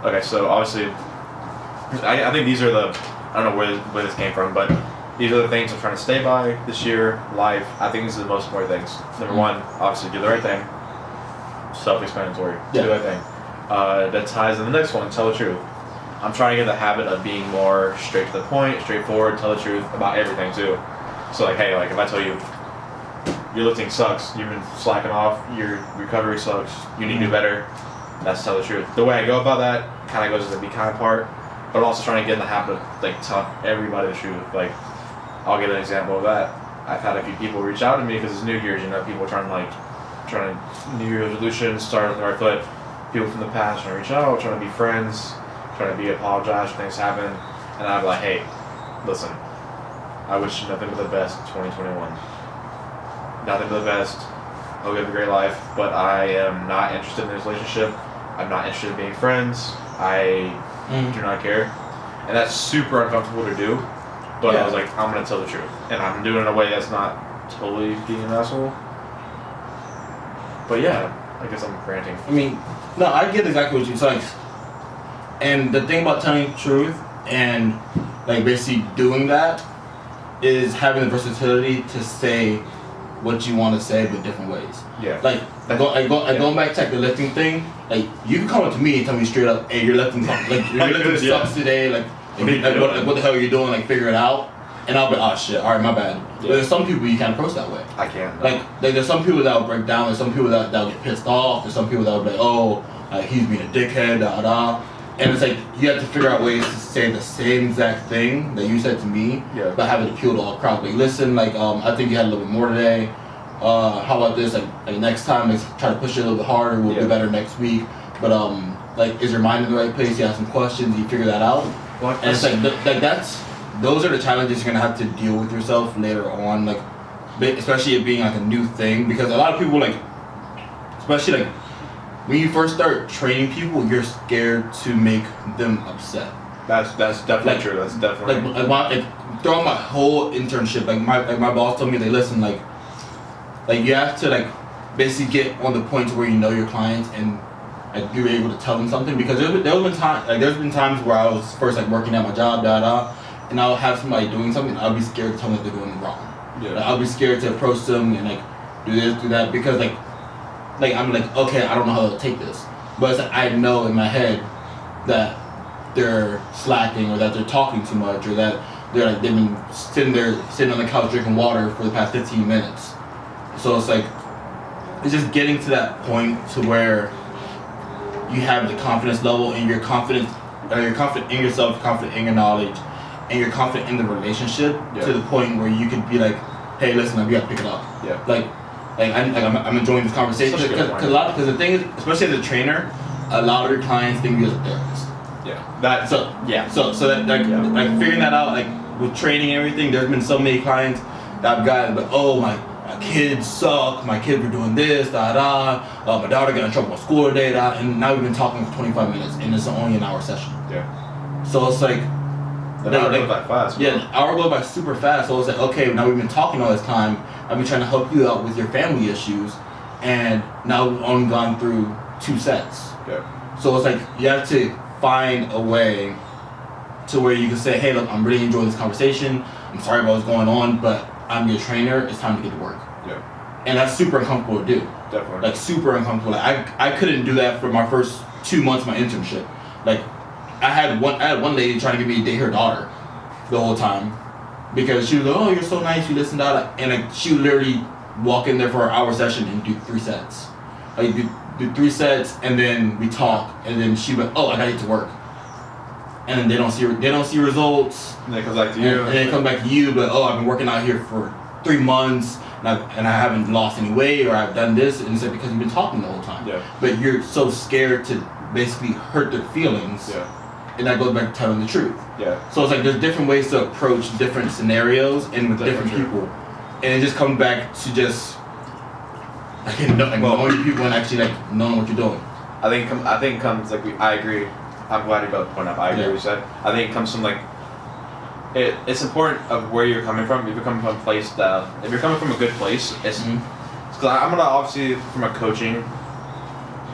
Okay, so obviously, I think these are I don't know where this came from, but these are the things I'm trying to stay by this year, life. I think these are the most important things. Number 1, obviously, do the right thing. Self-explanatory. Do the right thing. That ties in the next one, tell the truth. I'm trying to get the habit of being more straight to the point, straightforward, tell the truth about everything too. So like, hey, like if I tell you your lifting sucks, you've been slacking off, your recovery sucks, you need to do better, that's tell the truth. The way I go about that kind of goes to the be kind part, but I'm also trying to get in the habit of like telling everybody the truth. Like, I'll give an example of that. I've had a few people reach out to me because it's New Year's, people trying to New Year's resolutions, start on the right foot. People from the past trying to reach out, trying to be friends, trying to apologize when things happen, and I'm like, hey, listen, I wish you nothing but the best in 2021. Nothing but the best. Hope you have a great life, but I am not interested in this relationship. I'm not interested in being friends. I do not care. And that's super uncomfortable to do, but I was like, I'm going to tell the truth. And I'm doing it in a way that's not totally being an asshole. But yeah, I guess I'm ranting. I mean, no, I get exactly what you're saying. And the thing about telling the truth and like basically doing that is having the versatility to say what you want to say but different ways. Yeah. Like going back to like the lifting thing, like you can come up to me and tell me straight up, hey, you're lifting sucks today, what the hell are you doing? Like figure it out. And I'll be, oh shit, alright, my bad. Yeah. But there's some people you can't approach that way. I can't. Like there's some people that will break down, there's some people that will get pissed off, there's some people that will be like, oh, he's being a dickhead, And it's like, you have to figure out ways to say the same exact thing that you said to me, but have it appeal to all crowd. Like, listen, like, I think you had a little bit more today. How about this? Like next time, let's try to push it a little bit harder. We'll do better next week. But, like, is your mind in the right place? You have some questions, you figure that out. Well, and it's like, those are the challenges you're going to have to deal with yourself later on. Like, especially it being like a new thing. Because a lot of people, like, especially like, when you first start training people, you're scared to make them upset. That's definitely true. That's definitely like throughout my whole internship, like my boss told me, they listen, like you have to like basically get on the point where you know your clients and like you're able to tell them something, because there's been times where I was first like working at my job, and I'll have somebody doing something, I'll be scared to tell them that they're doing it wrong. Yeah. Like, I'll be scared to approach them and like do this, do that, because like I'm like, okay, I don't know how to take this, but it's like, I know in my head that they're slacking, or that they're talking too much, or that they've been sitting on the couch drinking water for the past 15 minutes. So it's like, it's just getting to that point to where you have the confidence level, and you're confident in yourself, confident in your knowledge, and you're confident in the relationship to the point where you could be like, hey, listen, we gotta pick it up. Yeah. Like I'm enjoying this conversation, because the thing is, especially as a trainer, a lot of your clients think you as a therapist. Yeah. So that like figuring that out, like with training and everything, there's been so many clients that I've gotten, but oh, my kids suck, my kids were doing this, my daughter got in trouble at school today, and now we've been talking for 25 minutes, and it's only an hour session. Yeah. So it's like, the hour goes by fast. Yeah, the hour goes by super fast. So it's like, okay, now we've been talking all this time. I've been trying to help you out with your family issues, and now we've only gone through 2 sets. Yeah. So it's like, you have to find a way to where you can say, hey, look, I'm really enjoying this conversation. I'm sorry about what's going on, but I'm your trainer. It's time to get to work. Yeah. And that's super uncomfortable to do. Definitely. Like super uncomfortable. Like I couldn't do that for my first 2 months of my internship. Like I had one lady trying to get me to date her daughter the whole time because she was like, oh, you're so nice, you listen to that, and like she would literally walk in there for an hour session and do 3 sets. Like do 3 sets and then we talk and then she went, oh, I gotta get to work. And then they don't see results. And then it comes back to you. And then it comes back to you, but oh, I've been working out here for 3 months and I haven't lost any weight or I've done this, and it's like because you've been talking the whole time. Yeah. But you're so scared to basically hurt their feelings. Yeah. And that goes back to telling the truth. Yeah. So it's like there's different ways to approach different scenarios and with different people. And it just comes back to just knowing people and actually like knowing what you're doing. I think it comes like I agree. I'm glad you brought the point up. I agree with what you said. I think it comes from like it's important of where you're coming from. If you're coming from a place if you're coming from a good place, it's because I'm gonna obviously from a coaching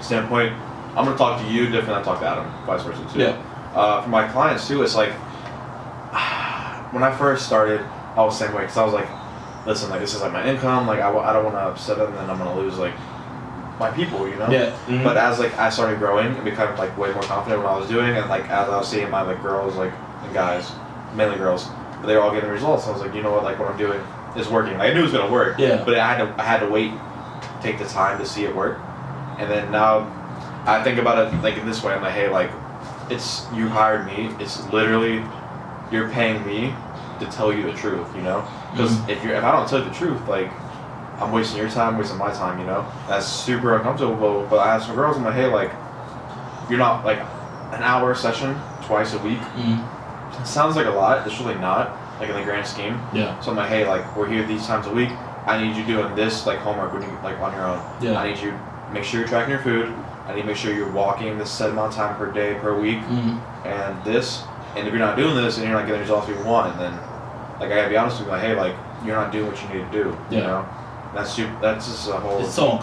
standpoint, I'm gonna talk to you different than I talk to Adam, vice versa too. Yeah. For my clients too, it's like when I first started, I was the same way because I was like, listen, like this is like my income, like I don't want to upset them, and then I'm gonna lose like my people, you know. Yeah. Mm-hmm. But as like I started growing and becoming like way more confident in what I was doing, and like as I was seeing my like girls like and guys, mainly girls, but they were all getting results. I was like, you know what, like what I'm doing is working. Like I knew it was gonna work. Yeah. But I had to wait, take the time to see it work, and then now I think about it like in this way. I'm like, hey, like it's you hired me. It's literally you're paying me to tell you the truth, you know. Because if I don't tell you the truth, like I'm wasting your time, wasting my time, you know. That's super uncomfortable. But I have some girls in my head like, you're not like an hour session twice a week. It sounds like a lot. It's really not, like in the grand scheme. Yeah. So I'm like, hey, like we're here these times a week. I need you doing this like homework when you like on your own. Yeah. I need you make sure you're tracking your food. I need to make sure you're walking this set amount of time per day per week, and this. And if you're not doing this and you're not getting the results you want, then like I gotta be honest with you, like hey, like you're not doing what you need to do. Yeah. You know, that's just a whole. It's so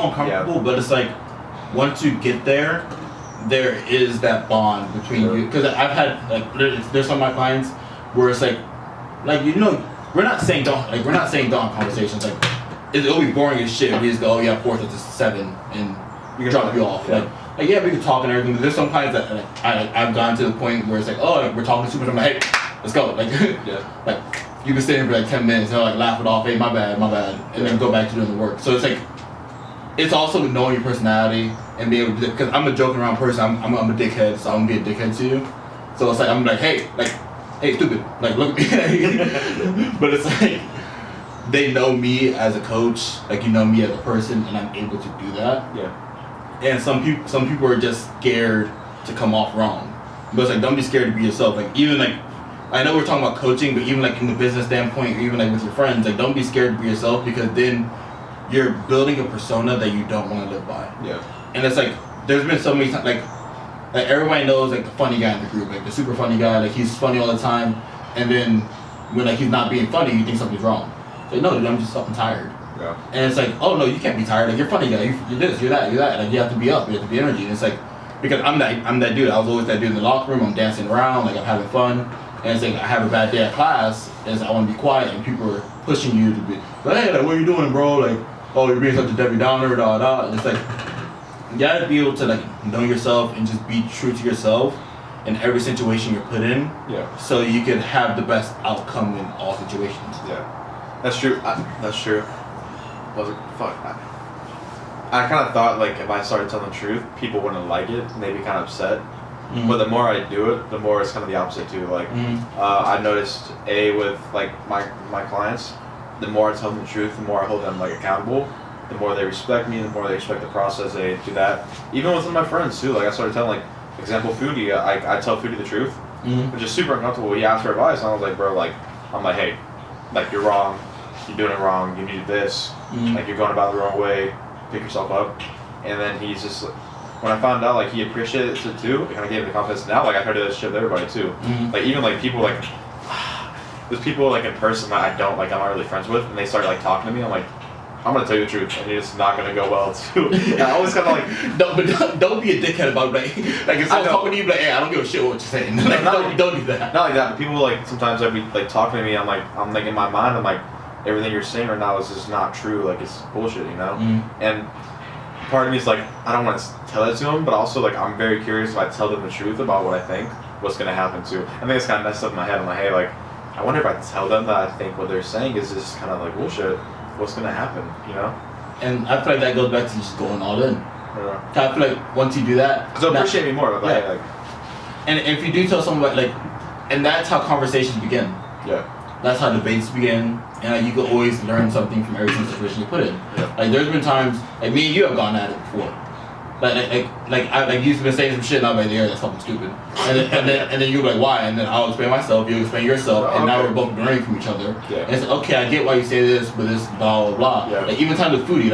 uncomfortable, but it's like once you get there, there is that bond between you. Because I've had like there's some of my clients where it's like you know we're not saying don't have conversations like it'll be boring as shit. We just go, oh yeah, 4 to 7 and we drop you off. Yeah. Like yeah, we can talk and everything. But there's some clients that like, I've gone to the point where it's like, oh, like, we're talking super. I'm like, hey, let's go. Like like you can stay there for like 10 minutes and like laugh it off. Hey, my bad, and then go back to doing the work. So it's like it's also knowing your personality and being able to, because I'm a joking around person. I'm a dickhead, so I'm gonna be a dickhead to you. So it's like I'm like, hey, stupid, like look at me. But it's like they know me as a coach, like you know me as a person, and I'm able to do that. Yeah. And some people are just scared to come off wrong. But it's like don't be scared to be yourself. Like even like I know we're talking about coaching, but even like in the business standpoint, or even like with your friends, like don't be scared to be yourself, because then you're building a persona that you don't want to live by. Yeah. And it's like there's been so many times like everybody knows like the funny guy in the group, like the super funny guy, like he's funny all the time, and then when like he's not being funny, you think something's wrong. It's like no, dude, I'm just fucking tired. Yeah. And it's like, oh no, you can't be tired. Like you're funny guy. You're this, you're that. Like you have to be up. You have to be energy. And it's like because I'm that dude. I was always that dude in the locker room. I'm dancing around. Like I'm having fun. And it's like I have a bad day at class, and I want to be quiet, and people are pushing you to be like, hey, like what are you doing, bro? Like, oh, you're being such a Debbie Downer, da. And it's like you gotta be able to like know yourself and just be true to yourself in every situation you're put in. Yeah. So you can have the best outcome in all situations. Yeah. That's true. That's true. I kind of thought like if I started telling the truth, people wouldn't like it and they'd be kind of upset. But the more I do it, the more it's kind of the opposite too. Like I noticed with like my clients, the more I tell them the truth, the more I hold them like accountable. The more they respect me, the more they respect the process. They do that. Even with my friends too. Like I started telling like example Foodie, I tell Foodie the truth, which is super uncomfortable. He asked for advice, and I was like, bro, like I'm like, hey, like you're wrong. You're doing it wrong. You need this. Like you're going about it the wrong way. Pick yourself up. And then he's just when I found out like he appreciates it too, it kind of gave me the confidence. Now like I try to share with everybody too. Like even like people like there's people like in person that I'm not really friends with, and they start like talking to me. I'm like, I'm gonna tell you the truth, and it's not gonna go well too. And I always kind of like, don't be a dickhead about like if someone's talking to you, like, hey, I don't give a shit what you're saying. Like, don't do that. Not like that, but people like sometimes I'd be like talking to me. I'm like in my mind, I'm like, everything you're saying right now is just not true. Like it's bullshit, you know. And part of me is like, I don't want to tell it to them, but also like I'm very curious if I tell them the truth about what I think, what's gonna happen too. I think it's kind of messed up in my head. I'm like, hey, like, I wonder if I tell them that I think what they're saying is just kind of like bullshit. What's gonna happen, you know? And I feel like that goes back to just going all in. Yeah. I feel like once you do that, they'll appreciate me more. Like, yeah. And if you do tell someone like, and that's how conversations begin. Yeah. That's how debates begin, and like, you can always learn something from every single situation you put in. Yeah. Like there's been times, like me and you have gone at it before. Like you've been saying some shit, and I'm like, yeah, that's fucking stupid. And then you're like, why? And then I'll explain myself, you explain yourself, and now we're both learning from each other. Yeah. And it's like, okay, I get why you say this, but this blah blah blah. Yeah. Like even time with Foodie,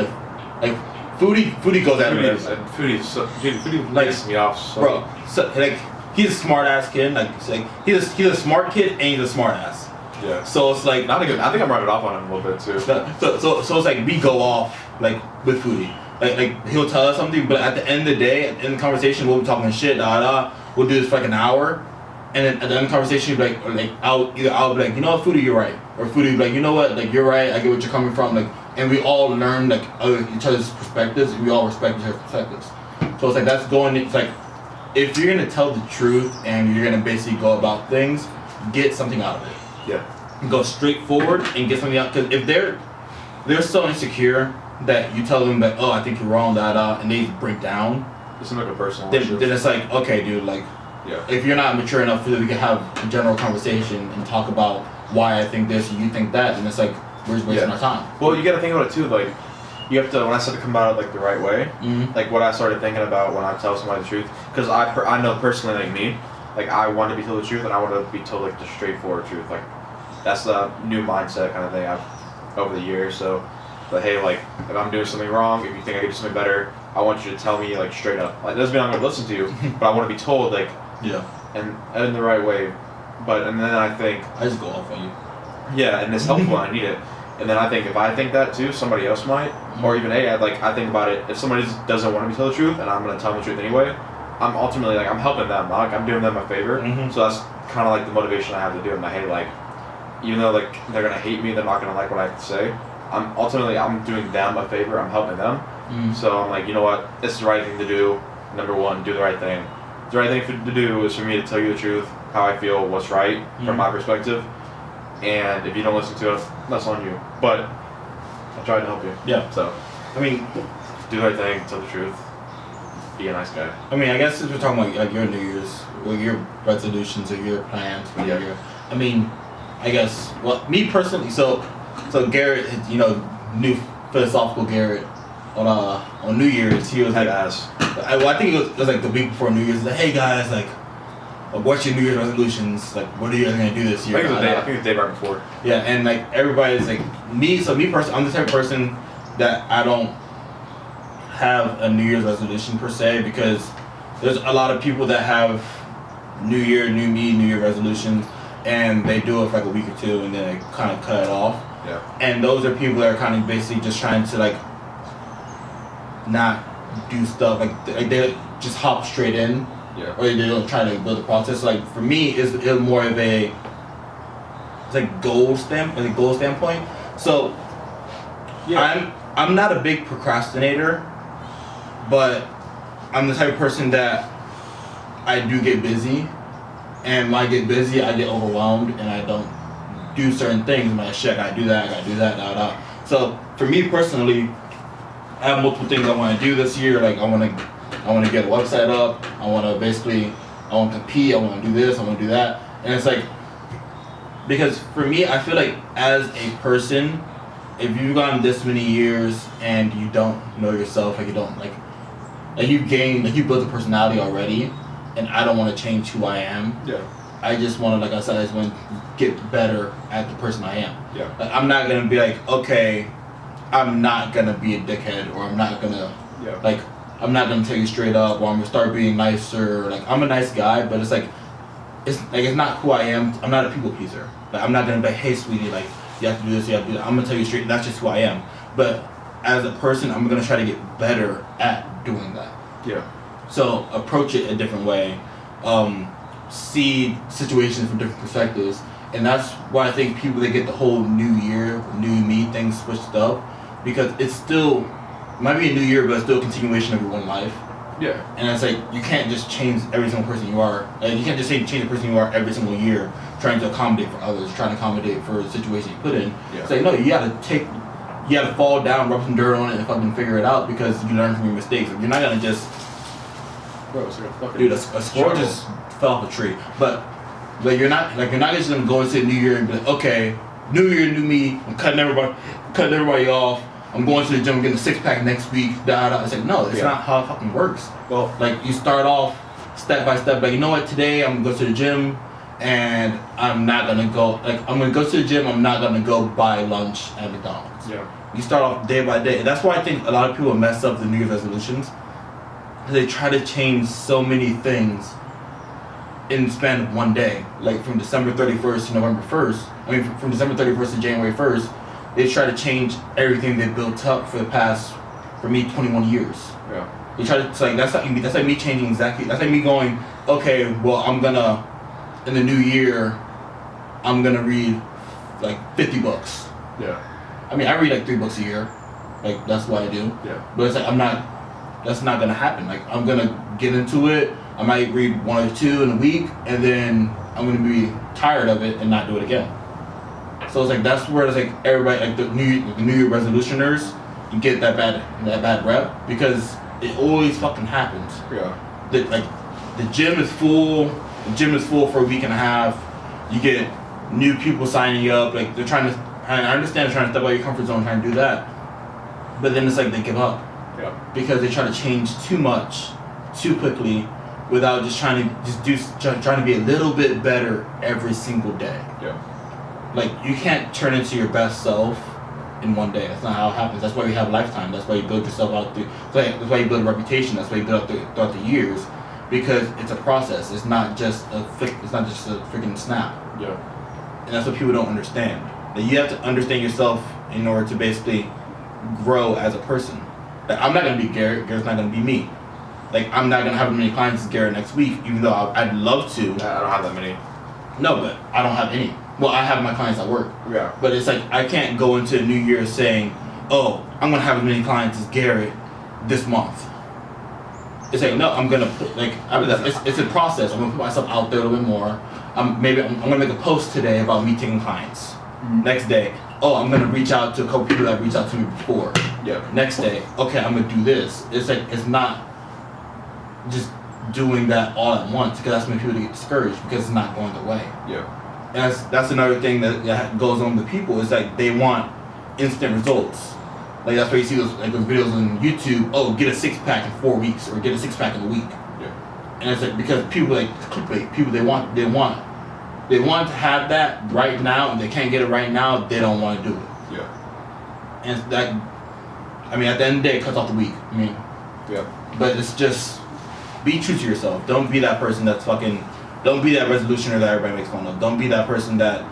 like Foodie goes at it. Foodie like, pisses me off. So. Bro, so like he's a smart ass kid. Like he's a smart kid and he's a smart ass. Yeah. So it's like not a good. I think I'm rubbing off on him a little bit too. So it's like we go off like with Foodie. Like he'll tell us something, but at the end of the day, in the conversation we'll be talking shit, we'll do this for like an hour, and then at the end of the conversation, I'll be like, you know what, Foodie, you're right, or Foodie be like, you know what, like you're right, I get what you're coming from, like, and we all learn like each other's perspectives, and we all respect each other's perspectives. So it's like it's like if you're gonna tell the truth and you're gonna basically go about things, get something out of it. Yeah. Go straight forward and get something out, because if they're so insecure that you tell them that, oh, I think you're wrong, and they break down. It's like a personal then it's like, okay, dude, like, yeah. If you're not mature enough so that we can have a general conversation and talk about why I think this and you think that, then it's like, we're just wasting our time. Well, you gotta think about it too, like, you have to, when I said to come about it like the right way, like what I started thinking about when I tell somebody the truth, because I know personally, like me, like I want to be told the truth and I want to be told like the straightforward truth, like that's the new mindset kind of thing I've over the years. So, but hey, like if I'm doing something wrong, if you think I can do something better, I want you to tell me like straight up. Like it doesn't mean I'm gonna listen to you, but I want to be told like and in the right way. But and then I think I just go off on you. Yeah, and it's helpful. I need it. And then I think if I think that too, somebody else might, or even I think about it. If somebody doesn't want to be told the truth, and I'm gonna tell them the truth anyway, I'm ultimately like I'm helping them. Like I'm doing them a favor. So that's kind of like the motivation I have to do. And hey, like even though like they're gonna hate me, they're not gonna like what I have to say. I'm doing them a favor. I'm helping them. So I'm like, you know what? It's the right thing to do. Number one, do the right thing. The right thing to do is for me to tell you the truth, how I feel, what's right from my perspective. And if you don't listen to it, that's on you. But I tried to help you. Yeah. So, I mean, do the right thing, tell the truth, be a nice guy. I mean, I guess since we're talking about like your New Year's, or your resolutions, or your plans for the year. I mean, I guess, well, me personally, so Garrett, you know, new philosophical Garrett on New Year's, he was like, I think it was like the week before New Year's. He's like, hey guys, like, what's your New Year's resolutions? Like, what are you guys gonna do this year? I think it was the day right before. Yeah, and like everybody's like me. So me personally, I'm the type of person that I don't have a New Year's resolution per se, because there's a lot of people that have New Year, new me, New Year resolutions, and they do it for like a week or two and then they kind of cut it off. Yeah. And those are people that are kind of basically just trying to like not do stuff like they just hop straight in. Yeah. Or they don't try to build a process. Like for me, it's more of it's like goal standpoint. So yeah. I'm not a big procrastinator, but I'm the type of person that I do get busy, and when I get busy, I get overwhelmed, and I don't do certain things. I'm like, shit, I gotta do that. So for me personally, I have multiple things I want to do this year. Like I want to get a website up. I want to compete. I want to do this. I want to do that. And it's like, because for me, I feel like as a person, if you've gone this many years and you don't know yourself, like you don't like you built a personality already, and I don't want to change who I am. Yeah. I just want to, like I said, I just want to get better at the person I am. Yeah. Like I'm not gonna be like, okay, I'm not gonna be a dickhead, or I'm not gonna I'm not gonna tell you straight up, or I'm gonna start being nicer. Like I'm a nice guy, but it's not who I am. I'm not a people pleaser. Like I'm not gonna be like, hey sweetie, like you have to do this, you have to do that. I'm gonna tell you straight, that's just who I am. But as a person, I'm gonna try to get better at doing that. Yeah. So approach it a different way, see situations from different perspectives, and that's why I think people, they get the whole new year, new me thing switched up, because it's still, might be a new year, but it's still a continuation of your one life. Yeah. And it's like, you can't just change every single person you are. Like, you can't just change the person you are every single year, trying to accommodate for others, trying to accommodate for the situation you put in. Yeah. It's like, no, you gotta fall down, rub some dirt on it, and fucking figure it out, because you learn from your mistakes. You're not gonna just, Bro, it's like a fucking dude, a squirrel just fell off a tree. But you're not just gonna go into the new year and be like, okay, new year, new me. I'm cutting everybody off. I'm going to the gym, getting a 6-pack next week. It's like, no, it's not how it fucking works. Well, like, you start off step by step. Like, you know what? Today I'm gonna go to the gym, and I'm not gonna go. Like, I'm gonna go to the gym. I'm not gonna go buy lunch at McDonald's. Yeah. You start off day by day. And that's why I think a lot of people mess up the New Year's resolutions. They try to change so many things in the span of one day. Like, from December 31st to November 1st. I mean, from December 31st to January 1st, they try to change everything they built up for the past, for me, 21 years. Yeah. They try to, it's like, that's like me changing exactly. That's like me going, okay, well, I'm gonna, in the new year, I'm gonna read like 50 books. Yeah. I mean, I read like 3 books a year. Like, that's what I do. Yeah. But it's like, that's not gonna happen. Like, I'm gonna get into it. I might read 1 or 2 in a week, and then I'm gonna be tired of it and not do it again. So it's like, that's where it's like everybody, like the New Year resolutioners, you get that bad rep, because it always fucking happens. Yeah. The gym is full. The gym is full for a week and a half. You get new people signing up. Like, they're trying to. I understand they're trying to step out of your comfort zone, trying to do that. But then it's like they give up. Yeah. Because they try to change too much, too quickly, without just trying to be a little bit better every single day. Yeah. Like, you can't turn into your best self in one day. That's not how it happens. That's why you have a lifetime. That's why you build yourself out through. That's why you build a reputation. That's why you build up throughout the years, because it's a process. It's not just a freaking snap. Yeah. And that's what people don't understand. That you have to understand yourself in order to basically grow as a person. Like, I'm not gonna be Garrett. Garrett's not gonna be me. Like, I'm not gonna have as many clients as Garrett next week, even though I'd love to. I don't have that many. No, but I don't have any. Well, I have my clients at work. Yeah. But it's like, I can't go into the new year saying, oh, I'm gonna have as many clients as Garrett this month. It's like, no, I'm gonna put, like, it's a process. I'm gonna put myself out there a little bit more. I'm gonna make a post today about me taking clients. Mm-hmm. Next day, oh, I'm gonna reach out to a couple people that reached out to me before. Yeah. Next day, okay, I'm gonna do this. It's like, it's not just doing that all at once, because that's when people get discouraged, because it's not going their way. Yeah. And that's another thing that goes on with people, is like, they want instant results. Like, that's why you see those videos on YouTube. Oh, get a 6-pack in 4 weeks, or get a 6-pack in a week. Yeah. And it's like, because people, like clickbait, people, they want to have that right now, and they can't get it right now. They don't want to do it. Yeah. And that, I mean, at the end of the day, it cuts off the week. I mean, Yeah. but it's just, be true to yourself. Don't be that person that's fucking. Don't be that resolutioner that everybody makes fun of. Don't be that person that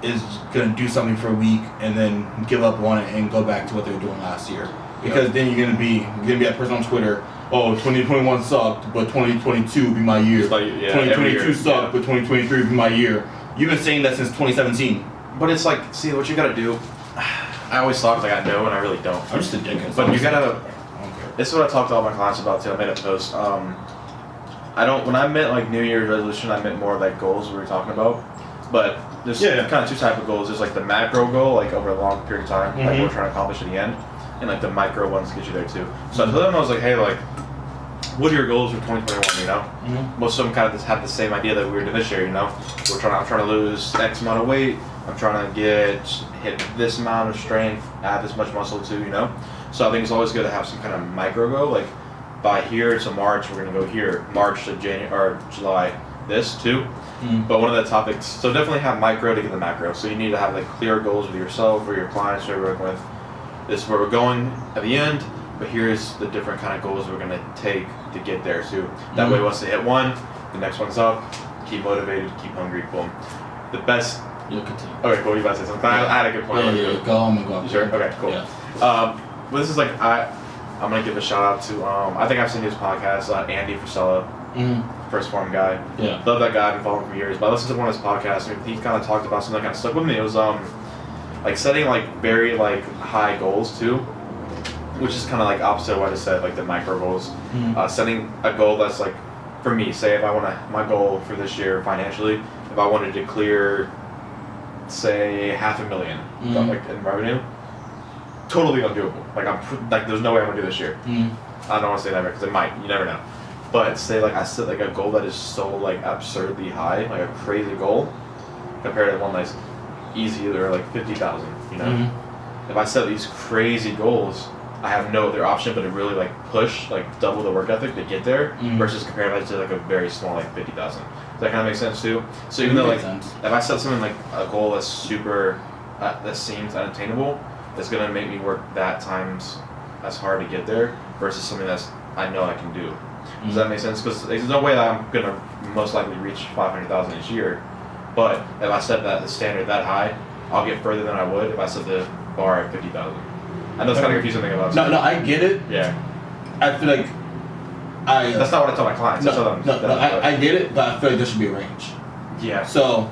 is gonna do something for a week and then give up on it and go back to what they were doing last year. Because then you're gonna be that person on Twitter. Oh, 2021 sucked, but 2022 will be my year. 2022 sucked, but 2023 will be my year. You've been saying that since 2017. But it's like, see, what you gotta do. I always thought like I know, and I really don't. I'm just a dickhead. But you gotta. I don't care. This is what I talked to all my clients about too. I made a post. When I meant like New Year's resolution, I meant more like goals we were talking about. But there's kind of 2 types of goals. There's like the macro goal, like over a long period of time, like we're trying to accomplish at the end, and like the micro ones get you there too. So I told them, I was like, hey, like, what are your goals for 2021? You know, most of them kind of just have the same idea that we were doing this year. You know, I'm trying to lose X amount of weight. I'm trying to hit this amount of strength, add this much muscle too. You know, so I think it's always good to have some kind of micro goal, like. By here to March, we're gonna go here. March to January or July, this too. But one of the topics, so definitely have micro to get the macro. So you need to have like clear goals with yourself or your clients you're working with. This is where we're going at the end, but here's the different kind of goals we're gonna take to get there too. That way, once they hit one, the next one's up. Keep motivated, keep hungry. Boom. The best. You'll continue. Okay, cool. You about to say something? I had a good point. Yeah, go. I'm gonna go. You sure? Okay, cool. Yeah. But this is like I'm gonna give a shout out to I think I've seen his podcast, Andy Frisella, First Form guy. Yeah. Love that guy. I've been following him for years. But I listened to one of his podcasts and he kind of talked about something that kind of stuck with me. It was like setting like very like high goals too, which is kind of like opposite of what I just said, like the micro goals. Setting a goal that's like, for me, say if I want to, my goal for this year financially, if I wanted to clear, say $500,000 like in revenue, totally undoable. Like like there's no way I'm gonna do this year. I don't want to say that because it might. You never know. But say like I set like a goal that is so like absurdly high, like a crazy goal, compared to one that's easy or like 50,000. You know, if I set these crazy goals, I have no other option but to really like push, like double the work ethic to get there, versus comparing that to like a very small like 50,000. Does that kind of make sense too? So even though like if I set something like a goal that's super, that seems unattainable, it's gonna make me work that times as hard to get there versus something that's I know I can do. Does that make sense? Because there's no way that I'm gonna most likely reach 500,000 each year, but if I set the standard that high, I'll get further than I would if I set the bar at 50,000. I know it's kind of confusing thing about. No, I get it. Yeah. I feel like that's not what I tell my clients. I get it, but I feel like there should be a range. Yeah. So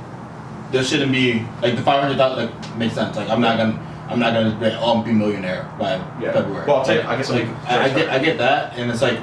there shouldn't be like the 500,000 like makes sense. Like I'm not gonna be I'll be a millionaire by February. Well, I'll tell you, I guess like I get that, and it's like.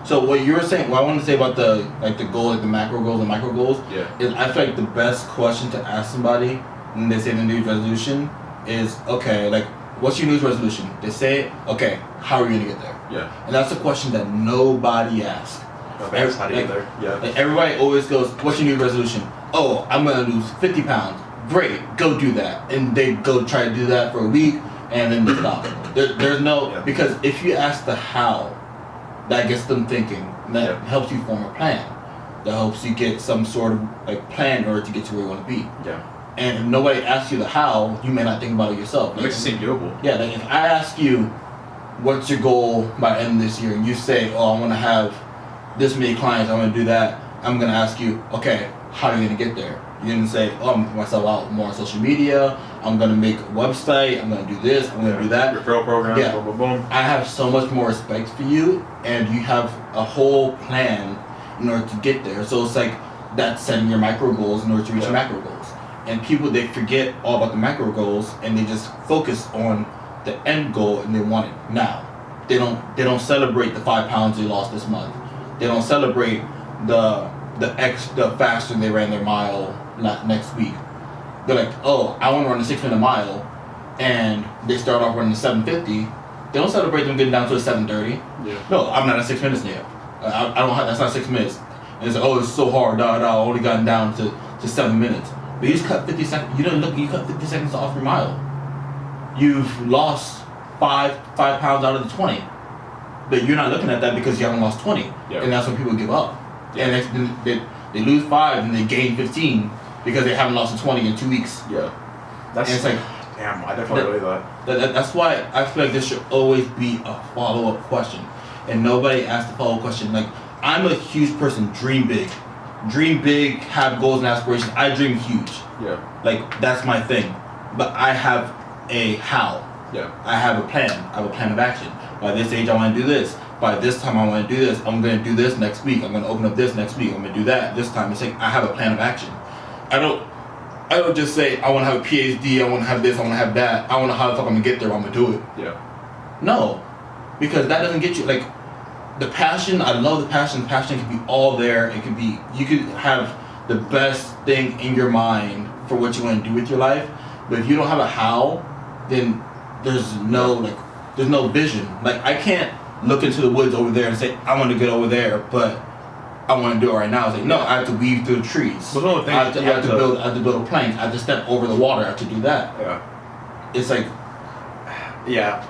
So what you were saying, what I want to say about the goal, like the macro goals and micro goals, is I feel like the best question to ask somebody when they say the New Year's resolution is, okay, like what's your New Year's resolution? They say, okay, how are you gonna get there? Yeah. And that's a question that nobody asks. Okay, how do you get there? Yeah. Like everybody always goes, what's your New Year's resolution? Oh, I'm gonna lose 50 pounds. Great, go do that. And they go try to do that for a week and then they stop. There's no, because if you ask the how, that gets them thinking. And that helps you form a plan. That helps you get some sort of like plan in order to get to where you want to be. Yeah. And if nobody asks you the how, you may not think about it yourself. It makes it seem doable. Yeah, like if I ask you, what's your goal by the end of this year, and you say, oh, I want to have this many clients, I want to do that, I'm going to ask you, okay, how are you going to get there? You're going to say, oh, I'm going to put myself out more on social media, I'm going to make a website, I'm going to do this, I'm going to do that. Referral programs, yeah. boom, boom, boom. I have so much more respect for you, and you have a whole plan in order to get there. So it's like that's setting your micro goals in order to reach your macro goals. And people, they forget all about the macro goals, and they just focus on the end goal, and they want it now. They don't celebrate the 5 pounds they lost this month. They don't celebrate the faster they ran their mile next week. They're like, oh, I want to run a 6-minute mile, and they start off running 7:50. They don't celebrate them getting down to a 7:30. Yeah. No, I'm not at 6 minutes yet. I don't have. That's not 6 minutes. And it's like, oh, it's so hard. I only gotten down to 7 minutes. But you just cut 50 seconds. You don't look. You cut 50 seconds off your mile. You've lost 5 pounds out of the 20. But you're not looking at that because you haven't lost 20. Yeah. And that's when people give up. Yeah. And they lose 5 and they gain 15 because they haven't lost the 20 in 2 weeks. Yeah. And it's like, damn, I definitely believe that. That's why I feel like there should always be a follow-up question. And nobody asks the follow-up question. Like, I'm a huge person, dream big. Dream big, have goals and aspirations. I dream huge. Yeah. Like, that's my thing. But I have a how. Yeah. I have a plan. I have a plan of action. By this age, I want to do this. By this time, I want to do this. I'm going to do this next week. I'm going to open up this next week. I'm going to do that this time. It's like I have a plan of action. I don't just say, I want to have a PhD, I want to have this, I want to have that. I want to know how the fuck I'm going to get there, I'm going to do it. Yeah. No. Because that doesn't get you, like, the passion, I love the passion. The passion can be all there. It can be, you could have the best thing in your mind for what you want to do with your life. But if you don't have a how, then there's no vision. Like, I can't look into the woods over there and say, I want to get over there, but I want to do it right now. It's like, no, I have to weave through the trees. Well, one of the things I have to build a plank. I have to step over the water. I have to do that. Yeah. It's like, yeah,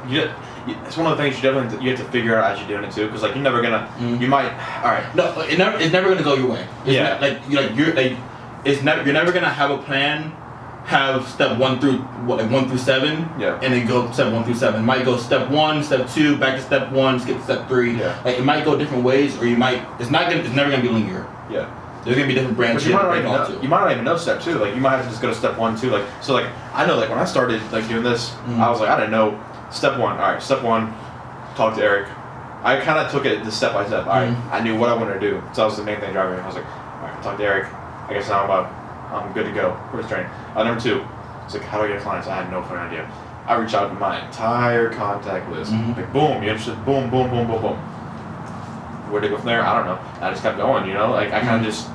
it's one of the things you have to figure out as you're doing it too, because like you're never gonna, you might, all right. No, it's never gonna go your way. You're never gonna have a plan. Have step 1 through 7, yeah, and then go step 1 through 7. It might go step 1, step 2, back to step 1, skip to step 3. Yeah. Like, it might go different ways, or you might. It's never gonna be linear. Yeah. There's gonna be different branches. You might not even know step 2. Like you might have to just go to step 1, 2. Like so. Like I know. Like when I started like doing this, I was like I didn't know step one. All right, step one, talk to Eric. I kind of took it the step by step. All right, I knew what I wanted to do, so that was the main thing driving me. I was like, all right, talk to Eric. I guess now I'm good to go. First training. Number two, it's like, how do I get clients? I had no fucking idea. I reached out to my entire contact list. Like, boom, you interested? Boom, boom, boom, boom, boom. Where to go from there? I don't know. I just kept going, you know? Like, I kind of just,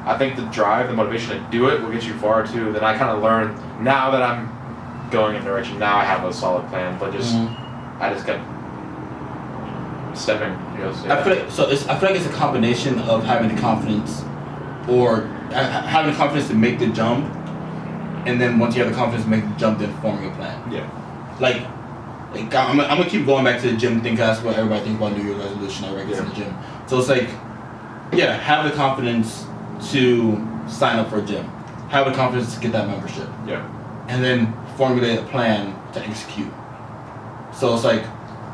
I think the drive, the motivation to do it will get you far too. Then I kind of learned, now that I'm going in the direction, now I have a solid plan, but just, I just kept stepping, you know? I feel like it's a combination of having the confidence or having the confidence to make the jump, and then once you have the confidence to make the jump, then forming a plan. Yeah. Like I'm gonna keep going back to the gym thing because that's what everybody thinks about New Year's resolution. I guess in the gym. So it's like, yeah, have the confidence to sign up for a gym. Have the confidence to get that membership. Yeah. And then formulate a plan to execute. So it's like,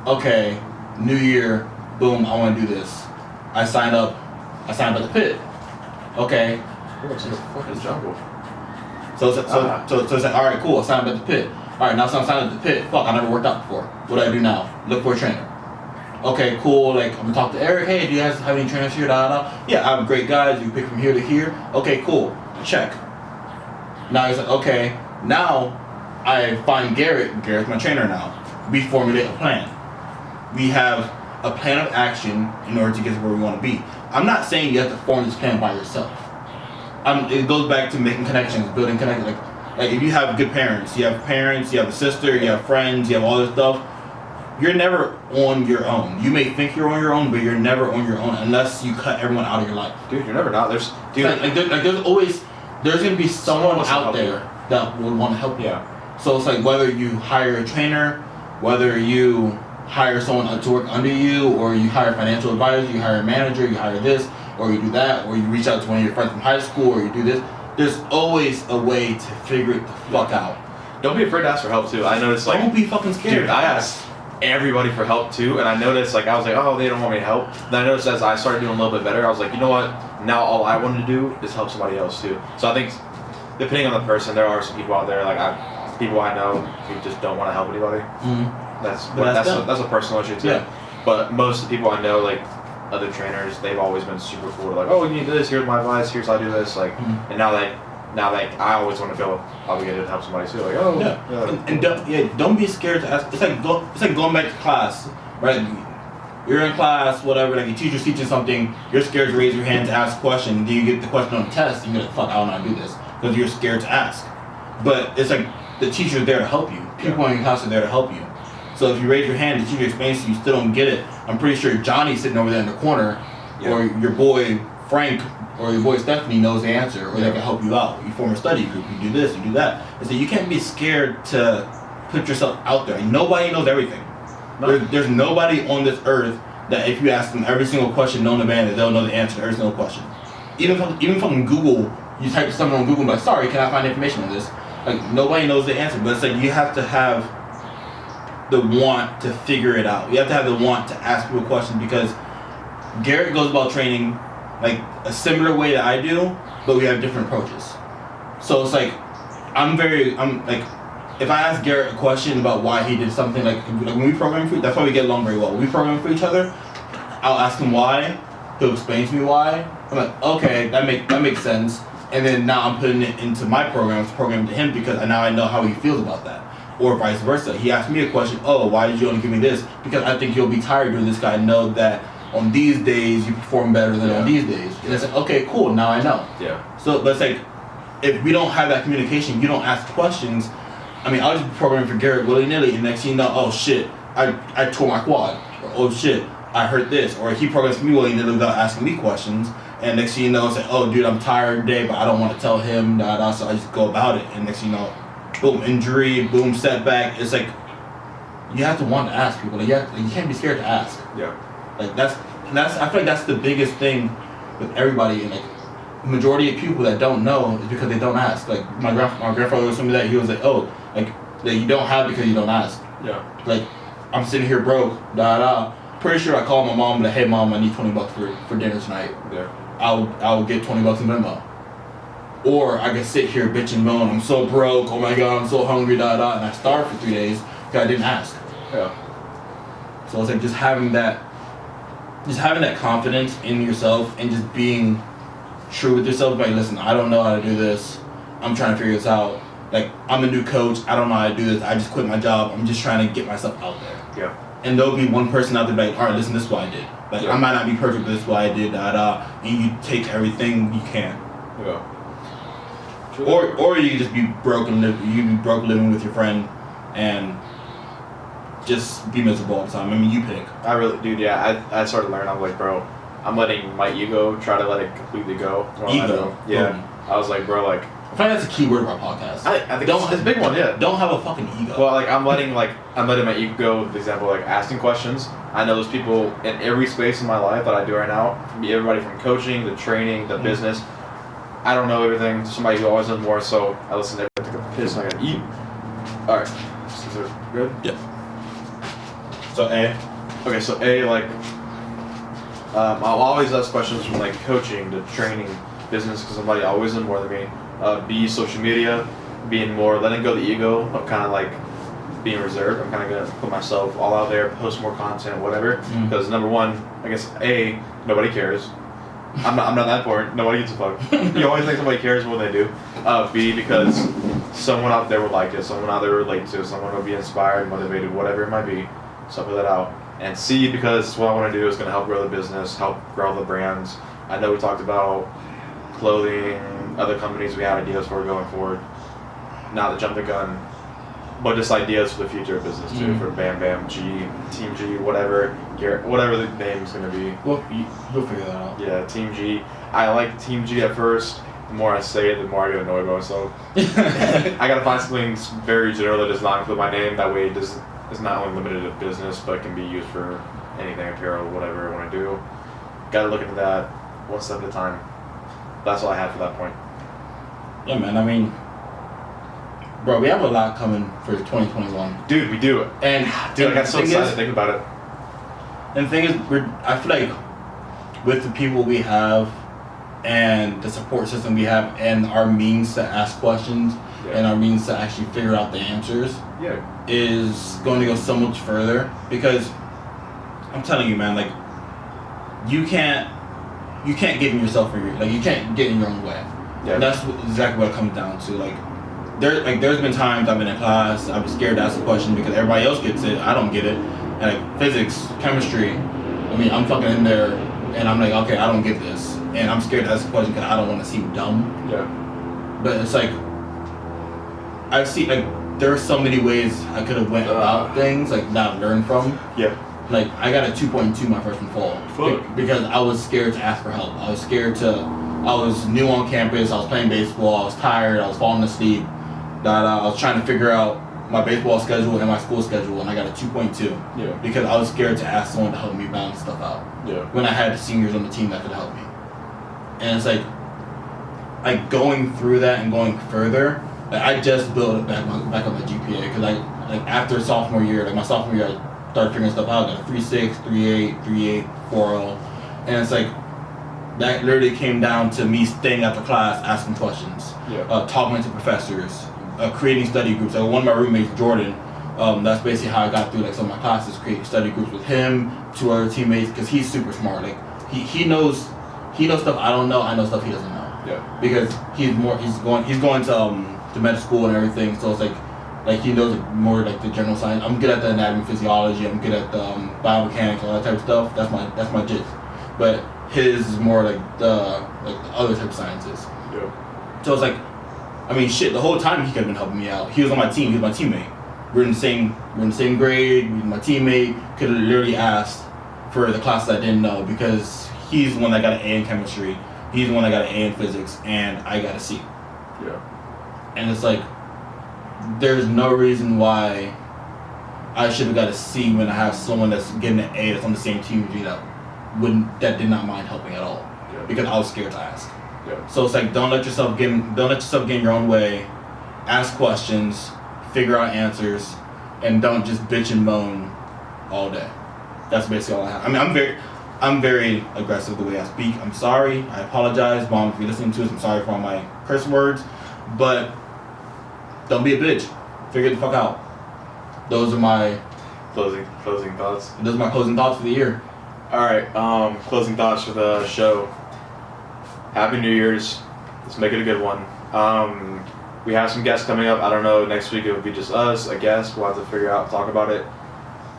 okay, New Year, boom, I want to do this. I signed up at the pit. Okay. It's a fucking jungle. So it's like, all right, cool, I signed up at the pit. All right, now since I'm signed up at the pit, fuck, I never worked out before. What do I do now? Look for a trainer. Okay, cool, like, I'm gonna talk to Eric. Hey, do you guys have any trainers here? Yeah, I have great guys. You pick from here to here. Okay, cool, check. Now he's like, okay, now I find Garrett. Garrett's my trainer now. We formulate a plan. We have a plan of action in order to get to where we want to be. I'm not saying you have to form this plan by yourself. It goes back to making connections, building connections. Like if you have good parents, you have a sister, you have friends, you have all this stuff. You're never on your own. You may think you're on your own, but you're never on your own unless you cut everyone out of your life. Dude, you're never not. There's gonna be someone out there that would want to help you. Yeah. So it's like whether you hire a trainer, whether you hire someone to work under you, or you hire a financial advisor, you hire a manager, you hire this, or you do that, or you reach out to one of your friends from high school, or you do this. There's always a way to figure it the fuck out. Don't be afraid to ask for help too. I noticed like, don't be fucking scared. Dude, I asked everybody for help too, and I noticed like I was like, oh, they don't want me to help. Then I noticed as I started doing a little bit better, I was like, you know what? Now all I want to do is help somebody else too. So I think depending on the person, there are some people out there people I know who just don't want to help anybody. That's a personal issue too. Yeah. But most of the people I know, like other trainers, they've always been super cool. Like, oh, you need this. Here's my advice. Here's how I do this. Like, and now I always want to feel obligated to help somebody too. Like, oh, and don't be scared to ask. It's like going back to class, right? You're in class, whatever. Like your teacher's teaching something, you're scared to raise your hand to ask a question. Then you get the question on the test, and you're like, fuck, I don't know how to do this because you're scared to ask. But it's like the teacher's there to help you. People in your class are there to help you. So if you raise your hand, the teacher explains to you, you still don't get it. I'm pretty sure Johnny's sitting over there in the corner, or your boy Frank or your boy Stephanie knows the answer, or they can help you out. You form a study group, you do this, you do that. And so you can't be scared to put yourself out there. Nobody knows everything. No. There's nobody on this earth that if you ask them every single question known to man, that they'll know the answer to every single question. Even from Google, you type something on Google, like, sorry, can I find information on this? Like, nobody knows the answer, but it's like you have to have the want to figure it out. You have to have the want to ask people questions, because Garrett goes about training like a similar way that I do, but we have different approaches. So it's like I'm like, if I ask Garrett a question about why he did something, like when we program for, that's why we get along very well. When we program for each other, I'll ask him why, he'll explain to me why. I'm like, okay, that makes sense. And then now I'm putting it into my program to program to him, because now I know how he feels about that. Or vice versa. He asked me a question, oh, why did you only give me this? Because I think you'll be tired doing this, guy. I know that on these days you perform better than on these days. And it's like, okay, cool, now I know. Yeah. So, but it's like, if we don't have that communication, you don't ask questions. I mean, I'll just be programming for Garrett willy-nilly, and next thing you know, oh shit, I tore my quad. Or oh shit, I hurt this. Or he programs for me willy-nilly without asking me questions. And next thing you know, it's like, oh dude, I'm tired today, but I don't want to tell him, so I just go about it. And next thing you know, boom, injury, boom, setback. It's like, you have to want to ask people. Like, you can't be scared to ask. Yeah. Like that's I feel like that's the biggest thing with everybody. And like, the majority of people that don't know is because they don't ask. Like my grandfather was something that he was like, oh, like that you don't have because you don't ask. Yeah. Like, I'm sitting here broke, Pretty sure I called my mom and like, hey mom, I need $20 for dinner tonight. Yeah. I'll get $20 in Venmo. Or I can sit here bitch and moan, I'm so broke, oh my god, I'm so hungry, and I starved for 3 days because I didn't ask. Yeah. So it's like just having that confidence in yourself and just being true with yourself. Like, listen, I don't know how to do this. I'm trying to figure this out. Like, I'm a new coach. I don't know how to do this. I just quit my job. I'm just trying to get myself out there. Yeah. And there'll be one person out there like, all right, listen, this is what I did. Like, Yeah. I might not be perfect, but this is what I did, and you take everything you can. Yeah. Or you can just be broke living with your friend and just be miserable all the time. I mean, you pick. I really, dude, yeah, I started learning, I'm like, bro, I'm letting my ego try to let it completely go. Ego. Yeah. I was like, bro, like, I find that's a key word of our podcast. I think it's a big one, yeah. Don't have a fucking ego. Well, like, I'm letting my ego go, for example, like, asking questions. I know there's people in every space in my life that I do right now, everybody from coaching, to training, to business. I don't know everything. Somebody who always knows more, so I listen to everything. Take a piss and I gotta eat. Alright. Is it good? Yeah. So A. Okay, so A, like, I'll always ask questions from, like, coaching to training, business, because somebody always knows more than me. B, social media, being more, letting go of the ego of kind of, like, being reserved. I'm kind of going to put myself all out there, post more content, whatever. Because number one, I guess, A, nobody cares. I'm not that important. Nobody gives a fuck. You always think somebody cares more than they do. B, because someone out there would like it, someone out there would relate to it, someone would be inspired, motivated, whatever it might be. So I put that out. And C, because what I want to do is going to help grow the business, help grow the brands. I know we talked about clothing, other companies we had ideas for going forward. Not to jump the gun, but just ideas for the future of business too, for Bam Bam G, Team G, whatever the name's gonna be. Well, you'll figure that out. Yeah, Team G. I like Team G at first. The more I say it, the more I get annoyed by myself. I gotta find something very general that does not include my name. That way, it's not only limited to business, but can be used for anything, apparel, whatever I want to do. Gotta look into that one step at a time. That's all I had for that point. Yeah, man. I mean, bro, we have a lot coming for 2021. Dude, we do. And dude, I got so excited to think about it. And the thing is, I feel like with the people we have and the support system we have and our means to ask questions and our means to actually figure out the answers is going to go so much further. Because I'm telling you, man, like, you can't get in yourself you can't get in your own way. Yeah. And that's exactly what it comes down to. There's been times I've been in class, I've been scared to ask a question because everybody else gets it, I don't get it. And like physics, chemistry, I mean, I'm fucking in there and I'm like, okay, I don't get this. And I'm scared to ask a question because I don't want to seem dumb. Yeah. But it's like, I see, like, there are so many ways I could have went about things, like, that I've learned from. Yeah. Like, I got a 2.2 my freshman fall. Because I was scared to ask for help. I was new on campus, I was playing baseball, I was tired, I was falling asleep. I was trying to figure out my baseball schedule and my school schedule, and I got a 2.2. Yeah. Because I was scared to ask someone to help me balance stuff out. Yeah. When I had seniors on the team that could help me. And it's like going through that and going further, like, I just built it back up my GPA, because after sophomore year, my sophomore year, I started figuring stuff out. I got a 3.6, 3.8, 3.8, 4.0, and it's like that literally came down to me staying after class, asking questions, talking to professors, creating study groups. Like, one of my roommates, Jordan, that's basically how I got through some of my classes, creating study groups with him, 2 other teammates, because he's super smart. Like, he knows stuff I don't know. I know stuff he doesn't know. Yeah. Because he's going to med school and everything. So it's like he knows more like the general science. I'm good at the anatomy, physiology. I'm good at the biomechanics, all that type of stuff. That's my jit. But his is more like the other type of sciences. Yeah. So it's like, I mean, shit. The whole time he could have been helping me out. He was on my team. He was my teammate. We're in the same grade. He was my teammate. Could have literally asked for the classes I didn't know, because he's the one that got an A in chemistry. He's the one that got an A in physics, and I got a C. Yeah. And it's like, there's no reason why I should have got a C when I have someone that's getting an A that's on the same team with me that did not mind helping at all. Yeah. Because I was scared to ask. Yeah. So it's like, don't let yourself get in your own way. Ask questions, figure out answers, and don't just bitch and moan all day. That's basically all I have. I mean, I'm very aggressive the way I speak. I'm sorry. I apologize, Mom, if you're listening to this. I'm sorry for all my curse words. But don't be a bitch. Figure it the fuck out. Those are my Closing thoughts. Those are my closing thoughts for the year. All right. Closing thoughts for the show. Happy New Year's. Let's make it a good one. We have some guests coming up. I don't know. Next week it will be just us, I guess. We'll have to figure out, talk about it.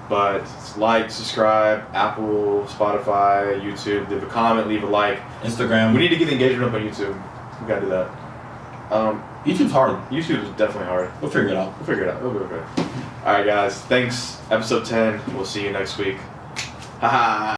But like, subscribe, Apple, Spotify, YouTube. Leave a comment, leave a like. Instagram. We need to get the engagement up on YouTube. We gotta do that. YouTube's hard. YouTube is definitely hard. We'll figure it out. We'll figure it out. We'll be okay. All right, guys. Thanks. Episode 10. We'll see you next week. Haha.